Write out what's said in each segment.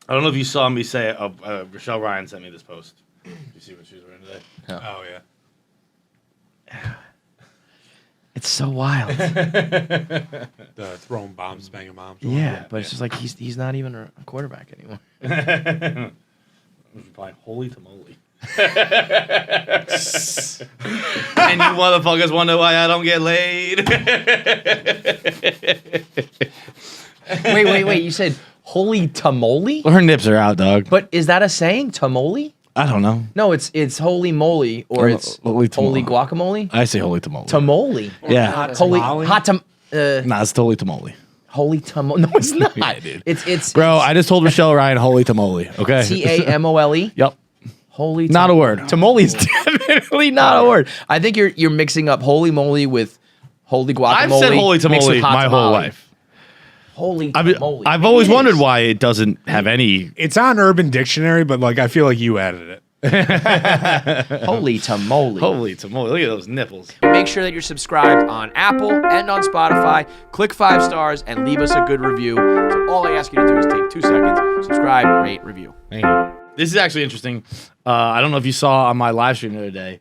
I don't know if you saw me say it. Rochelle Ryan sent me this post. Did you see what she was wearing today? Oh, yeah. It's so wild. Throwing bombs, banging moms. Yeah, but it's just like he's not even a quarterback anymore. Replying, holy tamale. And you motherfuckers wonder why I don't get laid. Wait. You said holy tamale? Her nips are out, dog. But is that a saying? Tamale? I don't know. No, it's holy moly or it's holy guacamole. I say holy tamale. Tamale. Yeah. Holy tamale? hot tam. Nah, it's totally tamale. Holy tamale. No, it's not. Yeah, dude. It's Bro, I just told Rochelle Ryan holy tamale. Okay. Tamole. Yep. Holy. Not a word. Tamale is definitely not a word. I think you're mixing up holy moly with holy guacamole. I've said holy mixed tamale with hot my whole tamale. life. Holy I mean, tamale. I've always It wondered is. why it doesn't have any. It's on Urban Dictionary, but like I feel like you added it. Holy tamale. Holy tamale. Look at those nipples. Make sure that you're subscribed on Apple and on Spotify. Click 5 stars and leave us a good review. So all I ask you to do is take 2 seconds, subscribe, rate, review. This is actually interesting. I don't know if you saw on my live stream the other day,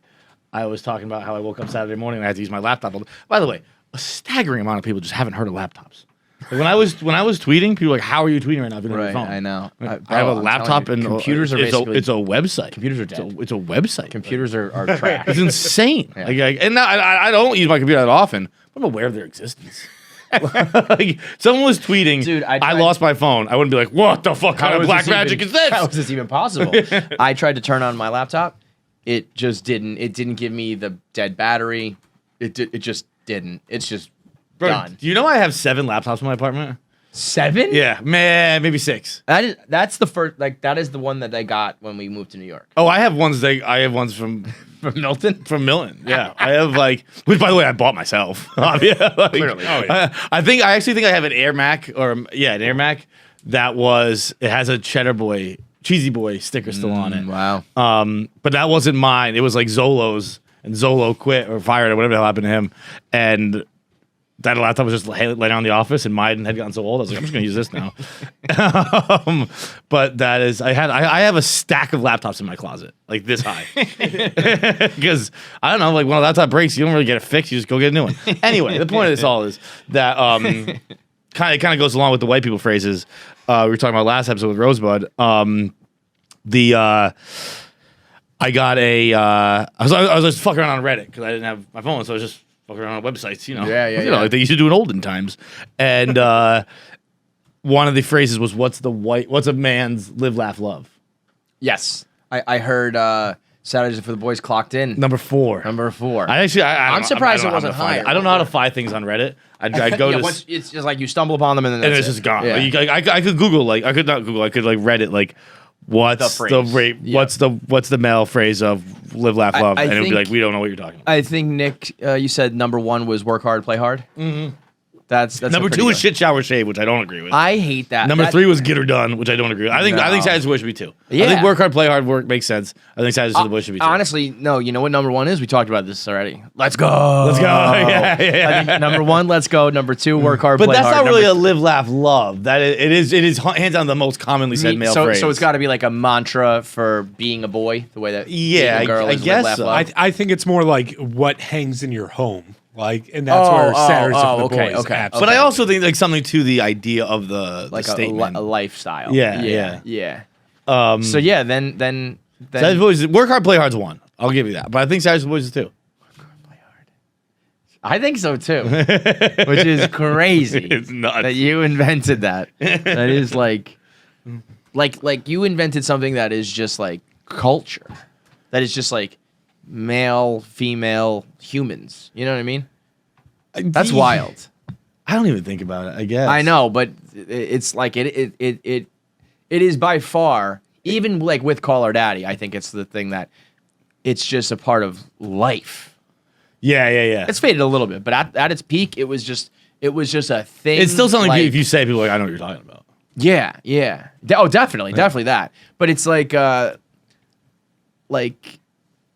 I was talking about how I woke up Saturday morning and I had to use my laptop. By the way, a staggering amount of people just haven't heard of laptops. Like when I was tweeting, people were like, "How are you tweeting right now if you don't have your phone?" I know. Like, I have a laptop and computers are basically it's a website. computers are dead. It's a website. Computers are trash. It's insane. Yeah. Like, and I don't use my computer that often, but I'm aware of their existence. Like, someone was tweeting, Dude, I lost my phone. I wouldn't be like, what the fuck kind of black magic is this? How is this even possible? I tried to turn on my laptop. It just didn't. It didn't give me the dead battery. It just didn't. It's just Bro, done. do you know I have 7 laptops in my apartment? 7? Yeah, man, maybe 6. That's the first. Like that is the one that I got when we moved to New York. Oh, I have ones from From Milton. From Milton. Yeah, I have which by the way I bought myself. Yeah, Clearly. Oh, yeah. I actually think I have an Air Mac an Air Mac it has a Cheesy Boy sticker still on it. Wow. But that wasn't mine. It was like Zolo's, and Zolo quit or fired or whatever the hell happened to him, and that laptop was just laying on the office, and mine had gotten so old. I was like, I'm just gonna use this now. But that is, I have a stack of laptops in my closet, like this high, because I don't know, like when a laptop breaks, you don't really get it fixed. You just go get a new one. Anyway, the point of this all is that kind of goes along with the white people phrases we were talking about last episode with Rosebud. I got I was just fucking around on Reddit because I didn't have my phone, so I was just fucking around on websites, Yeah. like they used to do in olden times. And one of the phrases was, "What's a man's live, laugh, love?" Yes, I heard Saturdays for the Boys clocked in. Number 4. Number 4. I'm surprised it it wasn't higher. I don't know how to find things on Reddit. I'd go to it's just like you stumble upon them and then and that's it's just gone. Yeah. Like, I could Google I could Reddit like. What's the phrase. Yeah. What's the male phrase of live, laugh, love? I And it would be think- like, we don't know what you're talking about. I think Nick, you said number 1 was work hard, play hard. Mm-hmm. That's Number 2 is shit, shower, shave, which I don't agree with. I hate that. Number That- 3 was get her done, which I don't agree with. I think Saturdays for the Boys should be 2. I Yeah. think work hard, play hard, work makes sense. I think Saturdays for the Boys should be 2. Honestly, no. You know what number 1 is? We talked about this already. Let's go. Let's go. Yeah. I think number 1, let's go. Number 2, work hard, But play that's hard. not really a Number live, laugh, love. It is hands down the most commonly said male phrase. So it's got to be like a mantra for being a boy, the way that being a girl I is guess live, laugh, so. love. I think it's more like what hangs in your home. Like, and that's where Saturdays for the okay, Boys. okay. absolutely. But I also think like something to the idea of the like statement. a lifestyle. Yeah. So yeah, then Saturdays for the Boys, work hard, play hard's 1. I'll give you that. But I think Saturdays for the Boys is 2. I think so too, which is crazy. It's nuts. That you invented that. That is like you invented something that is just like culture. That is just like male, female, humans. You know what I mean? That's wild. I don't even think about it, I guess. I know, but it's like it is by far, even like with Call Her Daddy, I think it's the thing that it's just a part of life. Yeah. It's faded a little bit, but at its peak, it was just a thing. It's still something like, if you say, people are like, I know what you're talking about. Yeah. Definitely that. But it's like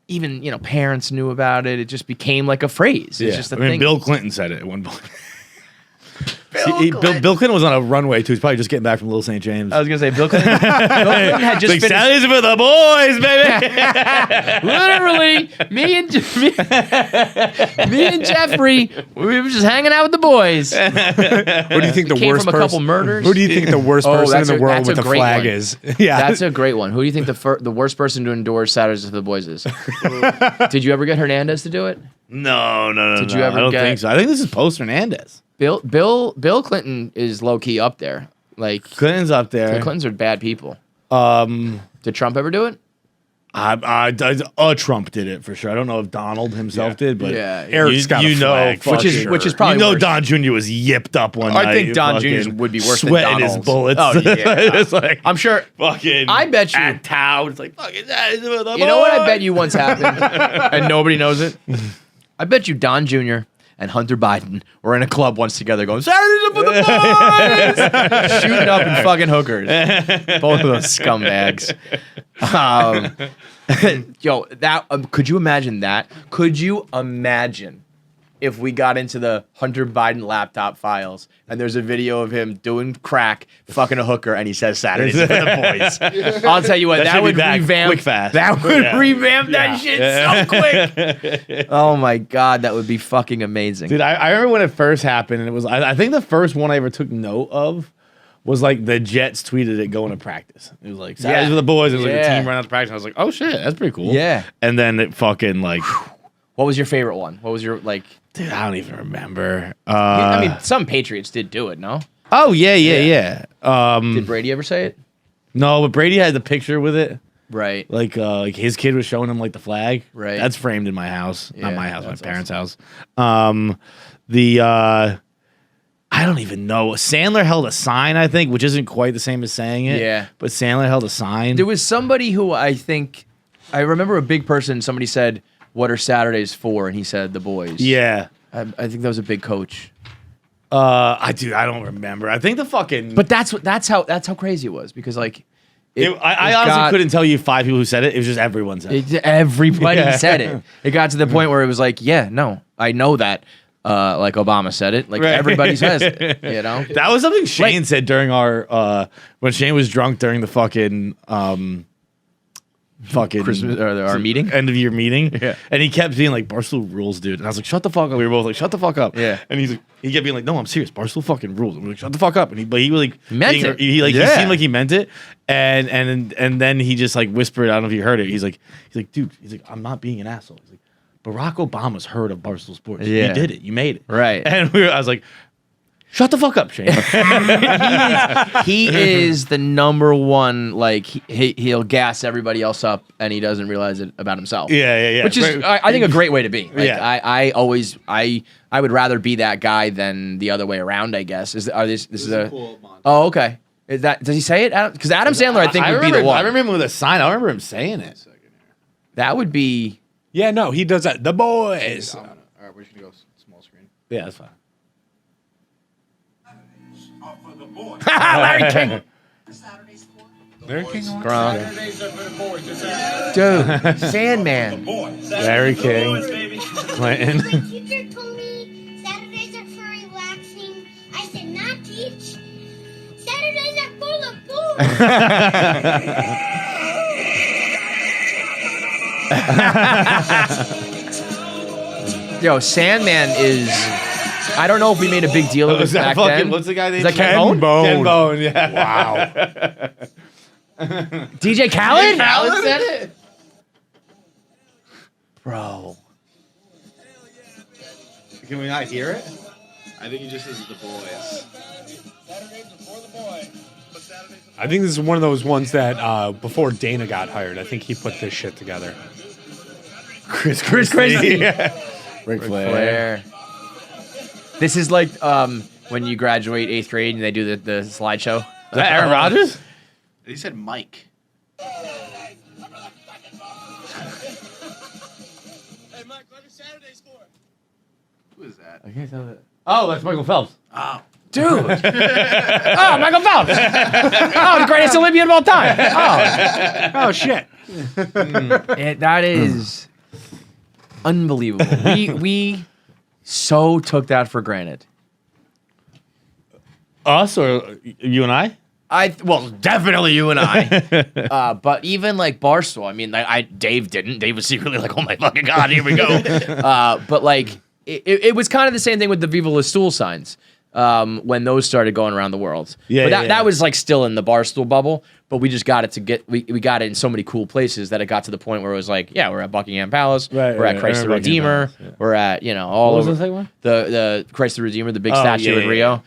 even parents knew about it. It just became like a phrase. It's just a thing. Bill Clinton said it at one point. Bill Clinton was on a runway too. He's probably just getting back from Little St. James. I was gonna say Bill Clinton. Bill Clinton had just finished. Salaries for the boys, baby. Literally, me and Jeffrey, we were just hanging out with the boys. Who do you think the Came worst from a couple person? murders. Who do you think the worst Oh, person in that's the a- world that's with a the great flag one. is? Yeah, That's a great one. Who do you think the worst person to endorse Saturdays for the Boys is? Did you ever get Hernandez to do it? No. Did you ever I don't get- think so. I think this is post Hernandez. Bill Clinton is low key up there. Like Clinton's up the there. Clintons are bad people. Um, Did Trump ever do it? Trump did it for sure. I don't know if Donald himself did, but Eric's got a flag, which is probably worse. Don Jr. was yipped up one night. I think Don fucking Jr. would be worse than sweating his Donald's. bullets. Oh, yeah. It's like I'm sure. fucking. I bet you. At town. It's like fucking. You know what I bet you once happened, and nobody knows it. I bet you Don Jr. and Hunter Biden were in a club once together, going Saturdays for the boys, shooting up in fucking hookers. Both of those scumbags. Yo, that could you imagine that? Could you imagine if we got into the Hunter Biden laptop files and there's a video of him doing crack, fucking a hooker, and he says Saturdays for the boys? I'll tell you what, That that should would be back revamp quick fast. That would Yeah. revamp that shit so quick. Oh my god, that would be fucking amazing. Dude, I remember when it first happened, and it was. I think the first one I ever took note of was like the Jets tweeted it going to practice. It was like Saturdays for the boys. It was like the team running out to practice. I was like, oh shit, that's pretty cool. Yeah. And then it fucking like. What was your favorite one? What was your like? Dude, I don't even remember. I mean, some Patriots did do it. No, Oh yeah. did Brady ever say it? No, but Brady had the picture with it. Right. Like his kid was showing him like the flag. Right. That's framed in my house. Not Yeah, my house, my that's parents' house. I don't even know. Sandler held a sign, I think, which isn't quite the same as saying it. Yeah. But Sandler held a sign. There was somebody who I remember a big person. Somebody said, "What are Saturdays for?" And he said, "The boys." Yeah. I think that was a big coach. I don't remember. I think the fucking. But that's how crazy it was because like. I honestly couldn't tell you 5 people who said it. It was just everyone said it. Everybody Yeah. said it. It got to the point where it was like, yeah, no, I know that. Like Obama said it. Like Right. everybody says it. You know. That was something Shane said during our when Shane was drunk during the fucking Christmas or our meeting. end of year meeting. Yeah. And he kept being like, Barstool rules, dude. And I was like, shut the fuck up. We were both like, shut the fuck up. Yeah. And he kept being like, no, I'm serious. Barstool fucking rules. And we're like, shut the fuck up. And he was like, meant it. He Yeah. seemed like he meant it. And then he just like whispered, I don't know if you heard it. He's like, dude, I'm not being an asshole. He's like, Barack Obama's heard of Barstool Sports. Yeah. You did it. You made it. Right. And I was like, shut the fuck up, Shane. He is the number one. Like he'll gas everybody else up, and he doesn't realize it about himself. Yeah. Which is, I think, a great way to be. Like, Yeah. I would rather be that guy than the other way around. I guess this is a cool montage. Oh, okay. Is that, does he say it? Because Adam Sandler, I think, would be the one. I remember him with a sign. I remember him saying it. That would be. Yeah, no, he does that. The boys. All right, we're just gonna go small screen. Yeah, that's fine. Larry King. Larry King. Gronk. Dude, Sandman. Larry King, Clinton. My teacher told me Saturdays are for relaxing. I said, not teach. Saturdays are full of booze. Yo, Sandman is. I don't know if we made a big deal of Was this that back then. What's the guy named? Is that Ken Bone? Ken Bone, yeah. Wow. DJ Khaled? Khaled said it? Bro. Can we not hear it? I think he just says the boys. I think this is one of those ones that before Dana got hired, I think he put this shit together. Chris Christie. Yeah. Ric Flair. Flair. This is like when you graduate 8th grade and they do the slideshow. Is that Aaron Rodgers? He said Mike. Hey, Mike, what are Saturdays for? Who is that? I can't tell that. Oh, that's Michael Phelps. Oh. Dude. Oh, Michael Phelps. Oh, the greatest Olympian of all time. Oh shit. That is unbelievable. We so took that for granted. Us or you and I? Well, definitely you and I. But even like Barstool, I mean, Dave didn't. Dave was secretly like, "Oh my fucking god, here we go." But like, it was kind of the same thing with the Viva La Stool signs when those started going around the world. Yeah, but yeah. that was like still in the Barstool bubble. But we just got it we got it in so many cool places that it got to the point where it was like, yeah, we're at Buckingham Palace, Right, we're right, at Christ I the remember Buckingham Redeemer, Palace, yeah. we're at all What was over the second one? the Christ the Redeemer, the big Oh, statue yeah, in yeah, Rio.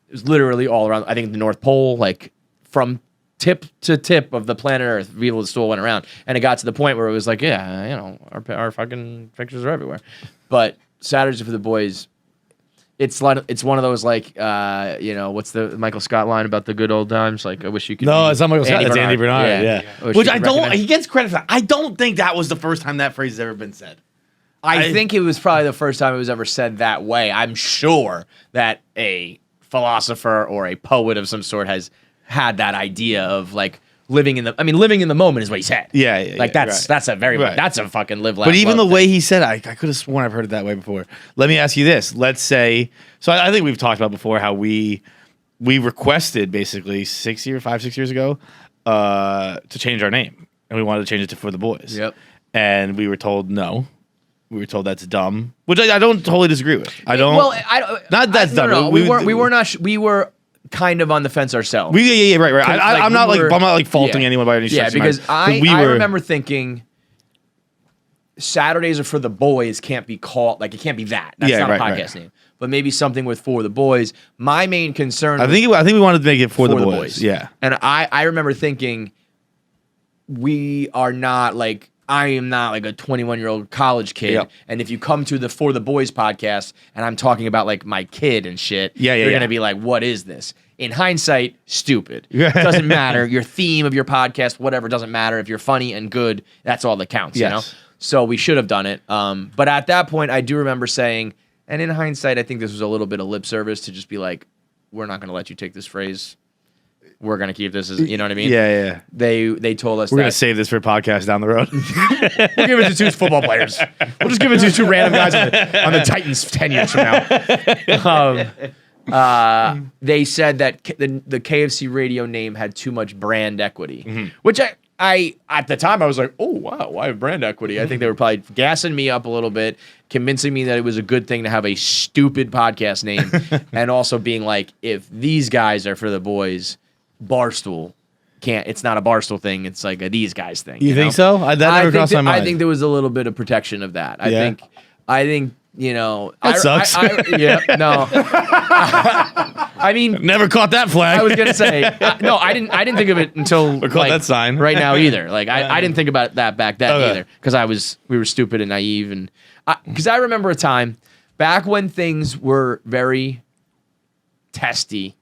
It was literally all around. I think the North Pole, like from tip to tip of the planet Earth, Viva La Stool went around, and it got to the point where it was like, yeah, our fucking pictures are everywhere. But Saturdays for the Boys, it's one of those like, what's the Michael Scott line about the good old times? Like, I wish you could. No, be it's not Michael Scott. It's Bernard. Andy Bernard. Yeah. I wish Which you I could don't. recognize- He gets credit for that. I don't think that was the first time that phrase has ever been said. I think it was probably the first time it was ever said that way. I'm sure that a philosopher or a poet of some sort has had that idea of like living in the moment is what he said. Yeah, Like that's a very Right. that's a fucking live laugh. But even the love way thing. he said it, I could have sworn I've heard it that way before. Let me ask you this. Let's say, so I think we've talked about before how we requested basically 6 years ago to change our name. And we wanted to change it to For the Boys. Yep. And we were told no. We were told that's dumb, which I don't totally disagree with. I don't. Well, I don't. Not that's dumb. No, we were kind of on the fence ourselves. Yeah, right. Like, I'm not like faulting yeah. anyone by any stretch. Yeah, because I were, remember thinking Saturdays are for the boys can't be called like it can't be that. That's not a podcast name. But maybe something with For the Boys. My main concern I think we wanted to make it for the boys. Yeah. And I remember thinking we are not like I am not like a 21-year-old college kid. Yep. And if you come to the For the Boys podcast and I'm talking about like my kid and shit, you're going to be like, what is this? In hindsight, stupid. It doesn't matter. Your theme of your podcast, whatever, doesn't matter. If you're funny and good, that's all that counts, you know? So we should have done it. But at that point, I do remember saying, and in hindsight, I think this was a little bit of lip service to just be like, we're not going to let you take this phrase. We're going to keep this as, you know what I mean? Yeah. They told us We're that. going to save this for a podcast down the road. We'll give it to two football players. We'll just give it to two random guys on the Titans 10 years from now. They said that the KFC Radio name had too much brand equity, which I at the time I was like, oh wow, why brand equity? I think they were probably gassing me up a little bit, convincing me that it was a good thing to have a stupid podcast name, and also being like, if these guys are for the boys, Barstool can't. It's not a Barstool thing. It's like a these guys thing. You think so? That never crossed my mind. I think there was a little bit of protection of that. I think. You know, that sucks. No. I mean, never caught that flag. I was gonna say no. I didn't think of it until or caught that sign right now either. Like I didn't think about that back then either because we were stupid and naive and because I remember a time back when things were very testy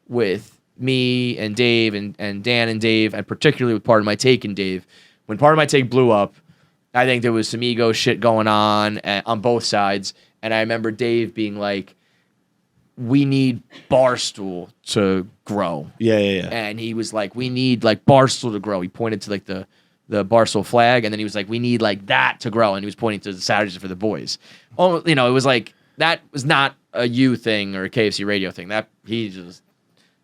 with me and Dave and Dan and Dave and particularly with Part of My Take and Dave. When Part of My Take blew up, I think there was some ego shit going on both sides. And I remember Dave being like, we need Barstool to grow. Yeah. And he was like, we need like Barstool to grow. He pointed to like the Barstool flag. And then he was like, we need like that to grow. And he was pointing to the Saturdays for the Boys. Oh, you know, it was like, that was not a you thing or a KFC Radio thing. That he just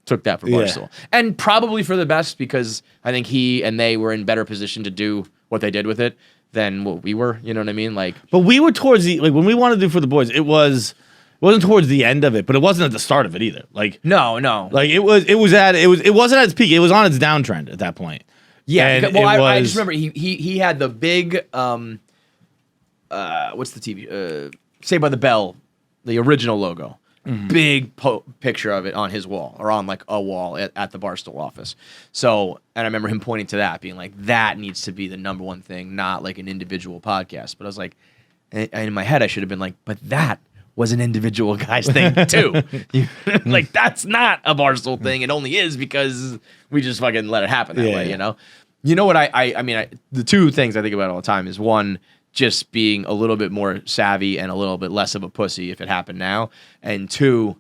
took that for Barstool. And probably for the best because I think he and they were in better position to do what they did with it than what we were, you know what I mean? Like, but we were towards the when we wanted to do For the Boys, it wasn't towards the end of it, but it wasn't at the start of it either. Like no. Like it wasn't at its peak. It was on its downtrend at that point. Yeah. And well, I just remember he had the big what's the TV? Saved by the Bell, the original logo. Big picture of it on his wall or on like a wall at the Barstool office. So, and I remember him pointing to that, being like, that needs to be the number one thing, not like an individual podcast. But I was like, and in my head, I should have been like, but that was an individual guy's thing too. Like, that's not a Barstool thing. It only is because we just fucking let it happen that way, you know? You know what I mean, the two things I think about all the time is one, just being a little bit more savvy and a little bit less of a pussy if it happened now. And two,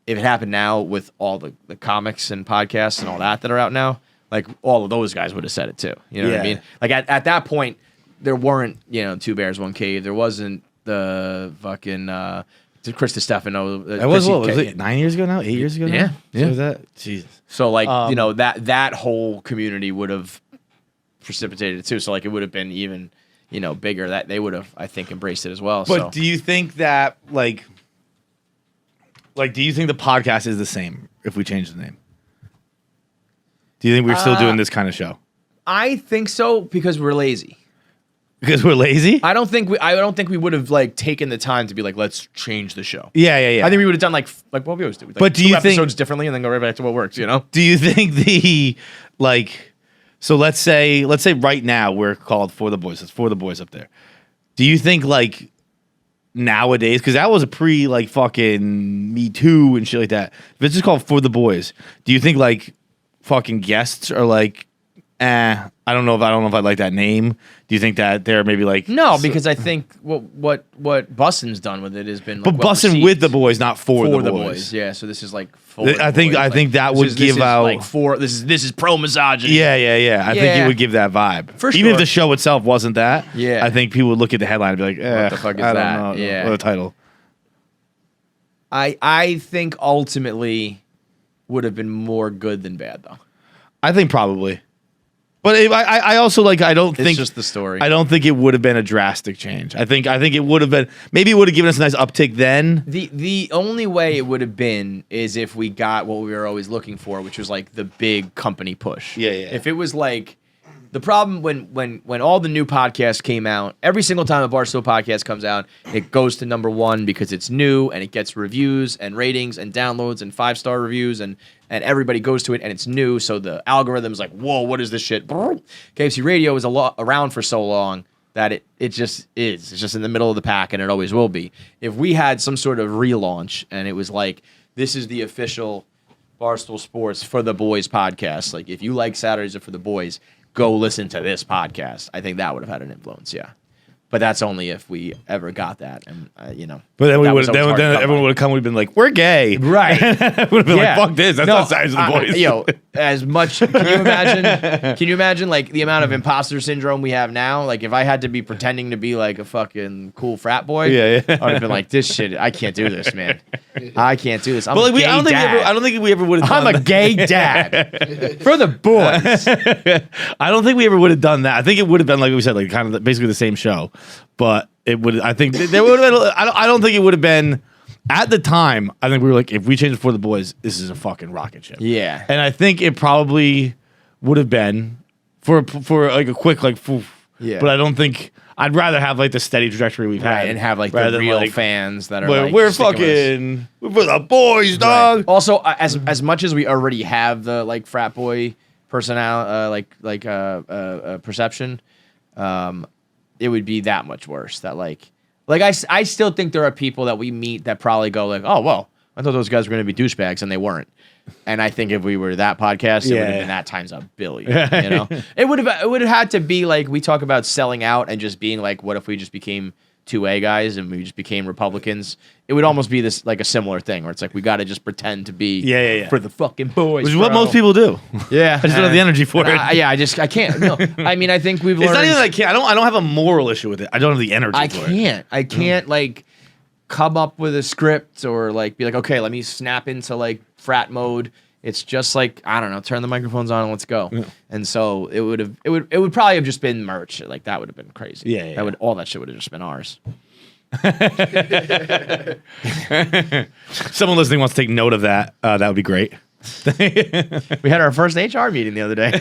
if it happened now with all the comics and podcasts and all that are out now, like all of those guys would have said it too. You know what I mean? Like at that point, there weren't, Two Bears, One Cave. There wasn't the fucking, to Chris Stefano. That was what was it? 9 years ago now? 8 years ago now? Yeah, yeah. So was that Jesus. So like that whole community would have precipitated it too. So like it would have been even bigger. That they would have, I think, embraced it as well. But do you think that like do you think the podcast is the same if we change the name? Do you think we're still doing this kind of show? I think so because we're lazy. Because we're lazy? I don't think we would have like taken the time to be like, let's change the show. Yeah. I think we would have done like what we always do. Like, but do you think episodes differently and then go right back to what works? Do you think so let's say right now we're called For the Boys. It's For the Boys up there. Do you think like nowadays, because that was a pre like fucking Me Too and shit like that. If it's just called For the Boys, do you think like fucking guests are like, I don't know if I like that name. Do you think that they're maybe like no? Because I think what Bussin's done with it has been like, but Bussin' with the boys, not for the boys. Yeah, so this is like for I think that would give out like for this is pro misogyny. Yeah. I think it would give that vibe. For Even if sure. the show itself wasn't that. Yeah. I think people would look at the headline and be like, What the fuck is I that? don't know. Yeah. What the title. I think ultimately would have been more good than bad though. I think probably. But I also like I don't think it's just the story. I don't think it would have been a drastic change. I think it would have been maybe it would have given us a nice uptick then. The only way it would have been is if we got what we were always looking for, which was like the big company push. Yeah. If it was like the problem when all the new podcasts came out, every single time a Barstool podcast comes out, it goes to number one because it's new and it gets reviews and ratings and downloads and 5-star reviews and everybody goes to it and it's new. So the algorithm's like, whoa, what is this shit? KFC Radio is around for so long that it just is. It's just in the middle of the pack and it always will be. If we had some sort of relaunch and it was like, this is the official Barstool Sports For the Boys podcast. Like if you like Saturdays are For the Boys, go listen to this podcast. I think that would have had an influence, yeah. But that's only if we ever got that, and But then we would then everyone would have come. We've been like, we're gay, right? Would have been like, fuck this. That's not Saturdays of the Boys. As much. Can you imagine like the amount of imposter syndrome we have now? Like if I had to be pretending to be like a fucking cool frat boy, yeah. I'd have been like, this shit. I can't do this, man. I can't do this. I'm But a like, gay dad. I don't think we ever would have. I'm a gay dad for the boys. I don't think we ever would have done that. I think it would have been like we said, like kind of basically the same show, but it would. I think there would have been. I don't think it would have been at the time. I think we were like, if we change it For the Boys, this is a fucking rocket ship. Yeah, and I think it probably would have been for like a quick like. Yeah, but I don't think. I'd rather have like the steady trajectory we've had and have like the real like, fans that are we're, like we're fucking we're for the boys, dog. Right. Also, as much as we already have the like frat boy personality, perception, it would be that much worse. That like I still think there are people that we meet that probably go like, oh well, I thought those guys were going to be douchebags and they weren't. And I think if we were that podcast, it would have been that times a billion. It would have had to be like we talk about selling out and just being like, what if we just became 2A guys and we just became Republicans? It would almost be this like a similar thing where it's like we got to just pretend to be for the fucking boys, which is what most people do. Yeah, I just don't have the energy for it. I can't. No, I mean I think we've learned. It's not even that I can't. I don't have a moral issue with it. I don't have the energy. For it. I can't like come up with a script or like be like, okay, let me snap into like frat mode. It's just like, I don't know, turn the microphones on and let's go. Yeah. And so it would probably have just been merch. Like that would have been crazy. Yeah. All that shit would have just been ours. Someone listening wants to take note of that. That would be great. We had our first HR meeting the other day.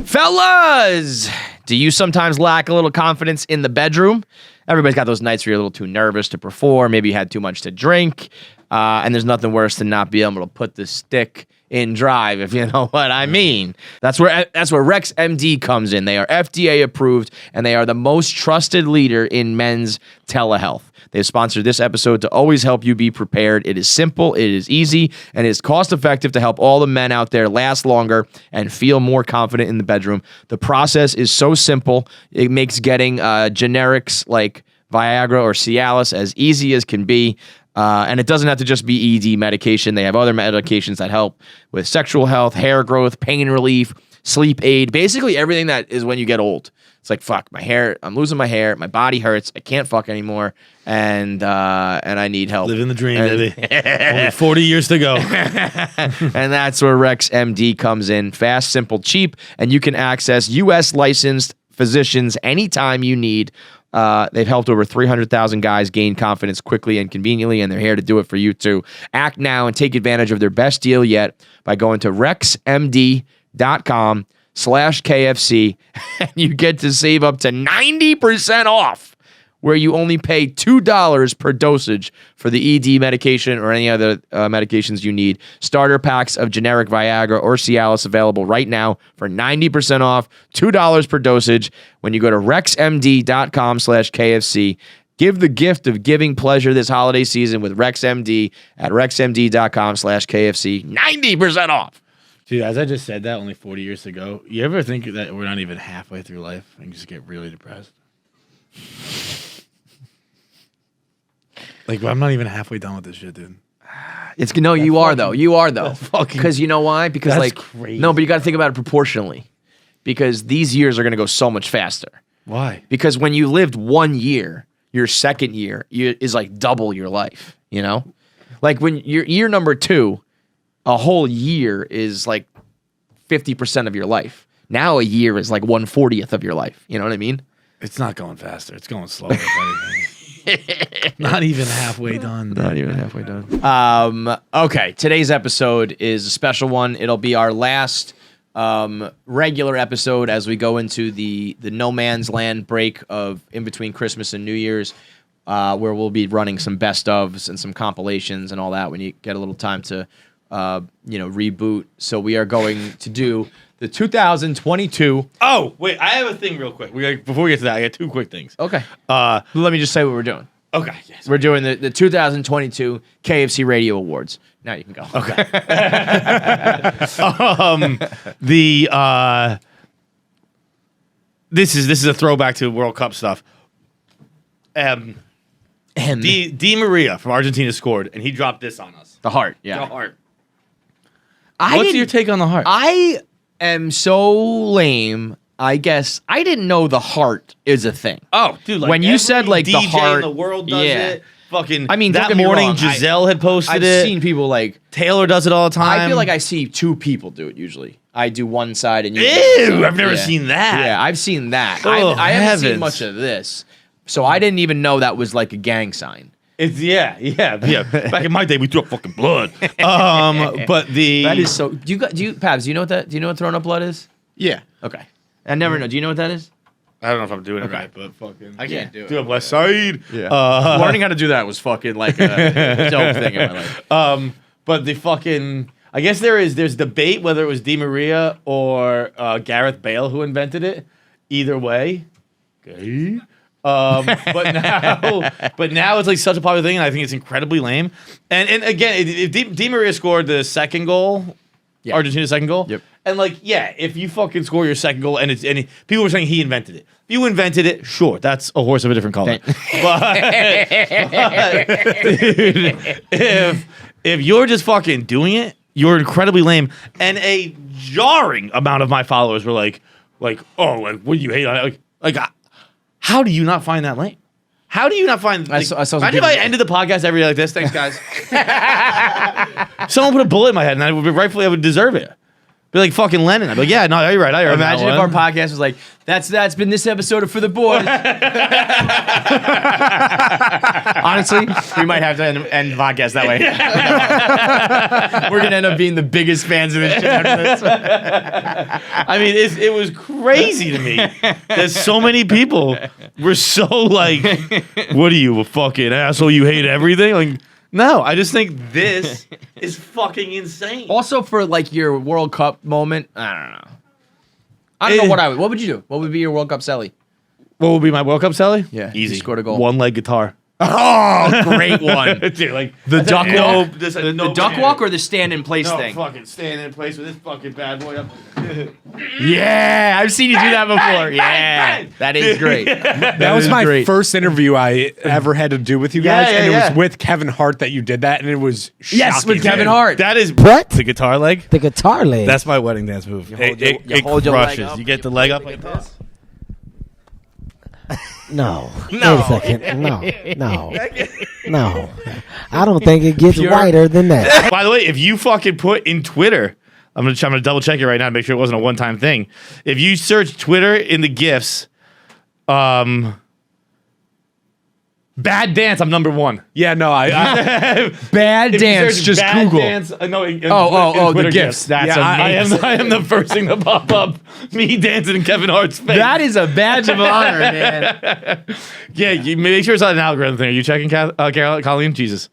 Fellas, do you sometimes lack a little confidence in the bedroom? Everybody's got those nights where you're a little too nervous to perform. Maybe you had too much to drink. And there's nothing worse than not being able to put the stick in drive, if you know what I mean. That's where RexMD comes in. They are FDA approved, and they are the most trusted leader in men's telehealth. They've sponsored this episode to always help you be prepared. It is simple, it is easy, and it is cost-effective to help all the men out there last longer and feel more confident in the bedroom. The process is so simple, it makes getting generics like Viagra or Cialis as easy as can be. And it doesn't have to just be ED medication. They have other medications that help with sexual health, hair growth, pain relief, sleep aid, basically everything that is when you get old. It's like, fuck, my hair, I'm losing my hair, my body hurts, I can't fuck anymore, and I need help. Living the dream, baby. Only 40 years to go. And that's where RexMD comes in. Fast, simple, cheap, and you can access U.S. licensed physicians anytime you need. They've helped over 300,000 guys gain confidence quickly and conveniently, and they're here to do it for you too. Act now and take advantage of their best deal yet by going to RexMD.com/KFC, and you get to save up to 90% off, where you only pay $2 per dosage for the ED medication or any other medications you need. Starter packs of generic Viagra or Cialis available right now for 90% off, $2 per dosage when you go to RexMD.com/KFC. Give the gift of giving pleasure this holiday season with RexMD at RexMD.com/KFC. 90% off. Dude, as I just said that, only 40 years to go. You ever think that we're not even halfway through life and just get really depressed? Like, I'm not even halfway done with this shit, dude. You are though. fucking- Because you know why? Because That's like crazy. no, but you got to think about it proportionally. Because these years are going to go so much faster. Why? Because when you lived 1 year, your second year is like double your life, you know? Like when you're year number 2, a whole year is like 50% of your life. Now a year is like 1/40th of your life. You know what I mean? It's not going faster. It's going slower. if anything. Not even halfway done. Not even halfway done. Okay, today's episode is a special one. It'll be our last regular episode as we go into the no man's land break of in between Christmas and New Year's, where we'll be running some best ofs and some compilations and all that when you get a little time to reboot. So we are going to do the 2022. Oh, wait. I have a thing real quick. Before we get to that, I got 2 quick things. Okay. Let me just say what we're doing. Okay. Yes. We're doing the 2022 KFC Radio Awards. Now you can go. Okay. This is a throwback to World Cup stuff. Di Maria from Argentina scored, and he dropped this on us. The heart. Yeah. The heart. I What's didn't- your take on the heart? I am so lame. I guess I didn't know the heart is a thing. Oh, dude! Like When you every said, like, the DJ heart- in the world does yeah. it. Fucking. I mean, don't that get me morning, wrong, Giselle had posted I've it. seen people like. Taylor does it all the time. I feel like I see 2 people do it usually. I do one side and you. do the Ew! other side. I've never Yeah. seen that. Yeah, I've seen that. Oh, I haven't seen heavens. much of this, so I didn't even know that was like a gang sign. It's yeah. Back in my day, we threw up fucking blood. But the That is so. Do you Pabs? Do you know what that? Do you know what throwing up blood is? Yeah. Okay, I never know. Do you know what that is? I don't know if I'm doing it Okay. right, but fucking. I can't do it. Do up West Side. Yeah. Learning how to do that was fucking like a dope thing in my life. But the fucking. I guess there's debate whether it was Di Maria or Gareth Bale who invented it. Either way. Okay. But now it's like such a popular thing, and I think it's incredibly lame. And again, if Di Maria scored the second goal, Yeah. Argentina's second goal, Yep. and like if you fucking score your second goal, and people were saying he invented it. If you invented it, sure, that's a horse of a different color. but dude, if you're just fucking doing it, you're incredibly lame. And a jarring amount of my followers were like, oh, like what do you hate on it? Like. How do you not find that lame? How do you not find? Like, I saw some imagine if I people- ended the podcast every day like this. Thanks, guys. Someone put a bullet in my head, and I would deserve it. Be like fucking Lennon. I'd be like, yeah, no, you're right. I heard Imagine that if our one. podcast was like, that's been this episode of For the Boys. Honestly, we might have to end the podcast that way. We're going to end up being the biggest fans of this shit after this. I mean, it was crazy to me that so many people were so like, what are you, a fucking asshole? You hate everything? Like, no, I just think this is fucking insane. Also, for like your World Cup moment, I don't know. I don't know what would you do? What would be your World Cup celly? What would be my World Cup, Sally? Yeah, Easy. you scored a goal. One leg guitar. Oh, great one. Dude, like The duck walk? The duck walk or the stand in place no, thing? fucking staying in place with this fucking bad boy up. Yeah, I've seen you do that before. Yeah, that is great. That was my first interview I ever had to do with you guys, and it was with Kevin Hart that you did that, and it was Yes, shocking, with Kevin man. Hart. That is What? the guitar leg. The guitar leg. That's my wedding dance move. hold It your- you hold your leg crushes. up, You get the leg up like this. no. Wait a second. No. I don't think it gets whiter than that. By the way, if you fucking put in Twitter, I'm gonna double check it right now to make sure it wasn't a one-time thing. If you search Twitter in the GIFs, bad dance, I'm number one. Yeah, no, I Bad If you dance. search Just bad Google. Dance, no, in the Twitter GIFs. That's Yeah, amazing. I am the first thing to pop up. Me dancing in Kevin Hart's face. That is a badge of honor, man. Yeah, you make sure it's not an algorithm thing. Are you checking, Colleen? Jesus.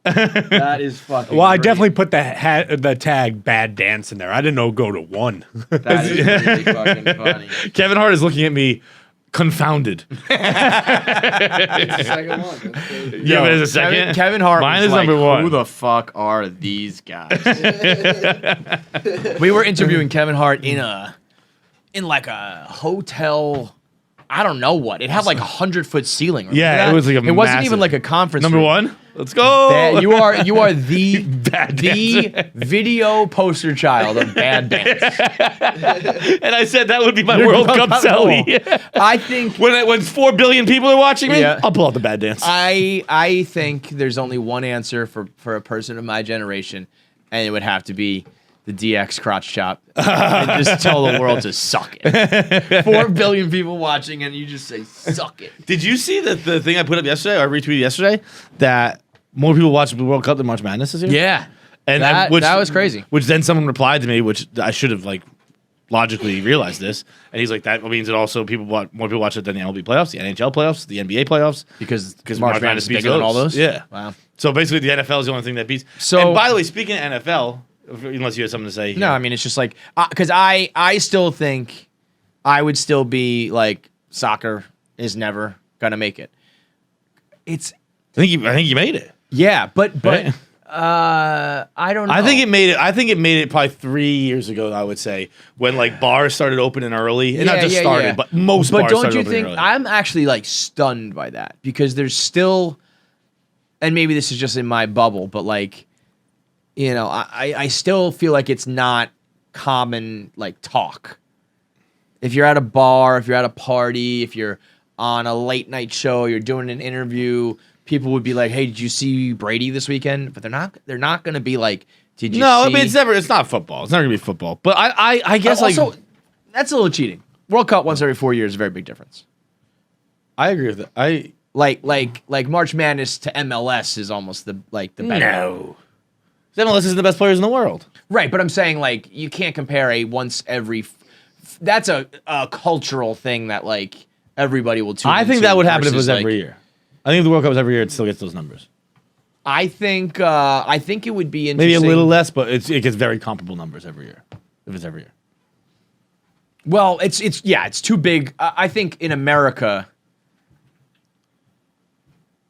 That is fucking. well, I great. definitely put the tag "bad dance" in there. I didn't know go to 1. That is really fucking funny. Kevin Hart is looking at me confounded. It's the second one. That's good. Yeah, but it's a second. Kevin Hart. Mine was is like, number one. Who the fuck are these guys? We were interviewing Kevin Hart in like a hotel. I don't know what. It had like 100-foot ceiling. Remember Yeah, that? it was like a It wasn't massive- even like a conference. Number room. one. Let's go. You are the Bad the dancer. video poster child of bad dance. And I said that would be my Your World World Cup Cup celly. goal. I think When 4 billion people are watching me, Yeah. I'll pull out the bad dance. I think there's only one answer for a person of my generation, and it would have to be the DX crotch chop. And just tell the world to suck it. 4 billion people watching, and you just say suck it. Did you see the thing I put up yesterday, or retweeted yesterday, that more people watch the World Cup than March Madness this year? Yeah, And that was crazy. Which then someone replied to me, which I should have like logically realized this, and he's like, that means that also more people watch it than the MLB playoffs, the NHL playoffs, the NBA playoffs, Because March Madness is beats bigger than all those. Yeah. Wow. So basically, the NFL is the only thing that beats. So- and by the way, speaking of NFL, unless you have something to say, No, I mean it's just like because I still think I would still be like soccer is never gonna make it. It's I think you made it. yeah, but Right. I don't know. I think it made it. I think it made it probably 3 years ago. I would say when like bars started opening early, and not just started, but most But bars don't started you opening think early. I'm actually like stunned by that because there's still, and maybe this is just in my bubble, but like, you know, I still feel like it's not common like talk. If you're at a bar, if you're at a party, if you're on a late night show, you're doing an interview, people would be like, "Hey, did you see Brady this weekend?" But they're not going to be like, "Did you No, see?" I mean it's not football. It's not gonna be football. But I guess also, like that's a little cheating. World Cup once every 4 years is a very big difference. I agree with it. Like March Madness to MLS is almost the better. No. MLS isn't the best players in the world. Right, but I'm saying like you can't compare a once every. That's a cultural thing that like everybody will tune. I think into that would happen if it was versus, every year. I think if the World Cup was every year, it still gets those numbers. I think it would be interesting. Maybe a little less, but it gets very comparable numbers every year. If it's every year. Well, it's too big. I think in America,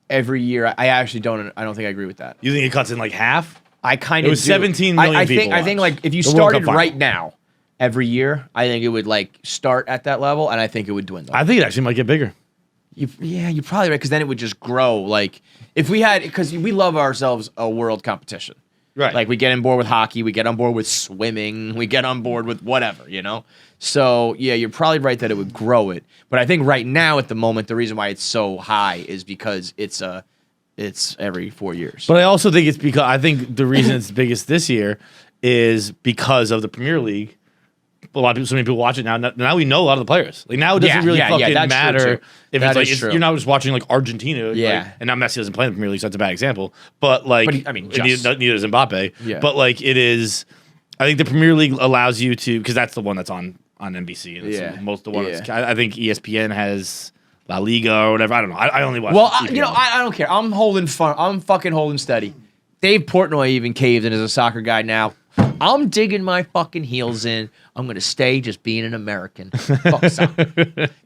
every year, I actually don't. I don't think I agree with that. You think it cuts in like half? I kind It of was 17 million I think people I think watched like if you the World Cup started final. right now, every year, I think it would like start at that level, and I think it would dwindle. I think it actually might get bigger. You're probably right because then it would just grow. Like if we had, because we love ourselves a world competition. Right. Like we get on board with hockey, we get on board with swimming, we get on board with whatever, you know? So yeah, you're probably right that it would grow it. But I think right now at the moment, the reason why it's so high is because it's every 4 years. But I also think it's because I think the reason it's biggest this year is because of the Premier League. A lot of people, so many people watch it now. Now we know a lot of the players. Like now it doesn't really fucking that's true, matter too. if That it's is like true. you're not just watching like Argentina. Yeah. Like, and now Messi doesn't play in the Premier League, so that's a bad example. But like, But I mean, and neither does Mbappe. Yeah. But like, it is. I think the Premier League allows you to, because that's the one that's on NBC. And it's Yeah. most of the one. Yeah. That's, I think ESPN has La Liga or whatever. I don't know. I only watch. Well, EPL. I don't care. I'm fucking holding steady. Dave Portnoy even caved in as a soccer guy now. I'm digging my fucking heels in. I'm going to stay just being an American. Fuck soccer.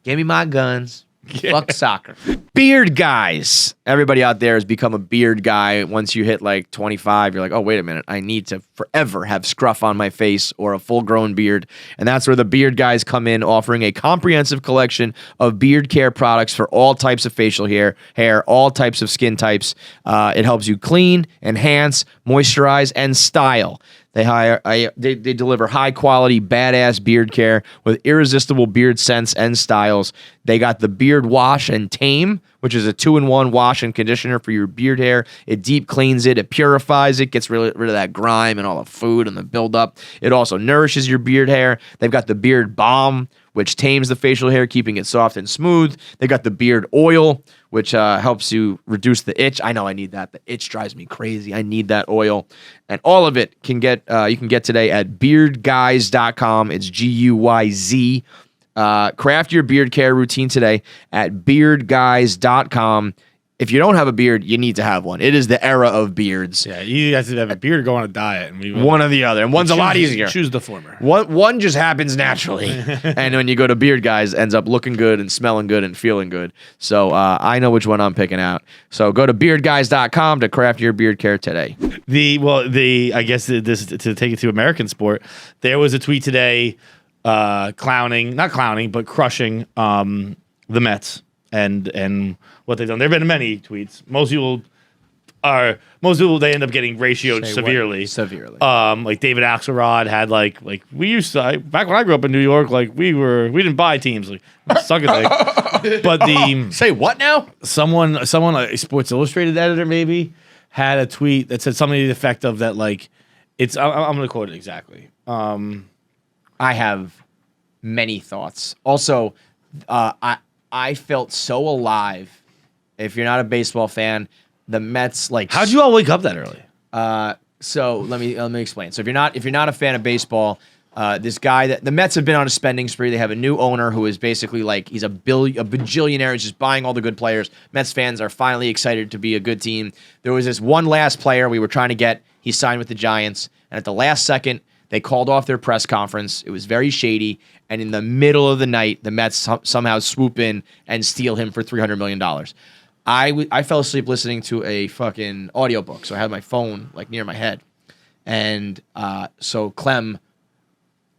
Give me my guns. Fuck soccer. Beard guys. Everybody out there has become a beard guy. Once you hit like 25, you're like, oh, wait a minute. I need to forever have scruff on my face or a full-grown beard. And that's where the beard guys come in, offering a comprehensive collection of beard care products for all types of facial hair, all types of skin types. It helps you clean, enhance, moisturize, and style. They deliver high-quality, badass beard care with irresistible beard scents and styles. They got the Beard Wash and Tame, which is a 2-in-1 wash and conditioner for your beard hair. It deep cleans it, it purifies it, gets rid of that grime and all the food and the buildup. It also nourishes your beard hair. They've got the Beard Balm, which tames the facial hair, keeping it soft and smooth. They got the Beard Oil, which helps you reduce the itch. I know I need that. The itch drives me crazy. I need that oil. And all of it you can get today at beardguyz.com. It's Guyz. Craft your beard care routine today at beardguyz.com. If you don't have a beard, you need to have one. It is the era of beards. Yeah, you guys have a beard or go on a diet. And one or the other. And one's a lot easier. Choose the former. One just happens naturally. And when you go to Beard Guys, ends up looking good and smelling good and feeling good. So I know which one I'm picking out. So go to beardguyz.com to craft your beard care today. I guess this to take it to American sport, there was a tweet today not clowning, but crushing the Mets and what they've done. There have been many tweets. Most people they end up getting ratioed severely. Like David Axelrod had like we used to back when I grew up in New York, like we didn't buy teams, like suck it like. But say what now? Someone a Sports Illustrated editor maybe had a tweet that said something to the effect of that like it's I'm going to quote it exactly. I have many thoughts. Also, I felt so alive. If you're not a baseball fan, the Mets like. How'd you all wake up that early? So let me explain. So if you're not a fan of baseball, this guy that the Mets have been on a spending spree. They have a new owner who is basically like he's a bajillionaire. He's just buying all the good players. Mets fans are finally excited to be a good team. There was this one last player we were trying to get. He signed with the Giants, and at the last second, they called off their press conference. It was very shady. And in the middle of the night, the Mets somehow swoop in and steal him for $300 million. I fell asleep listening to a fucking audiobook. So I had my phone like near my head. And so Clem,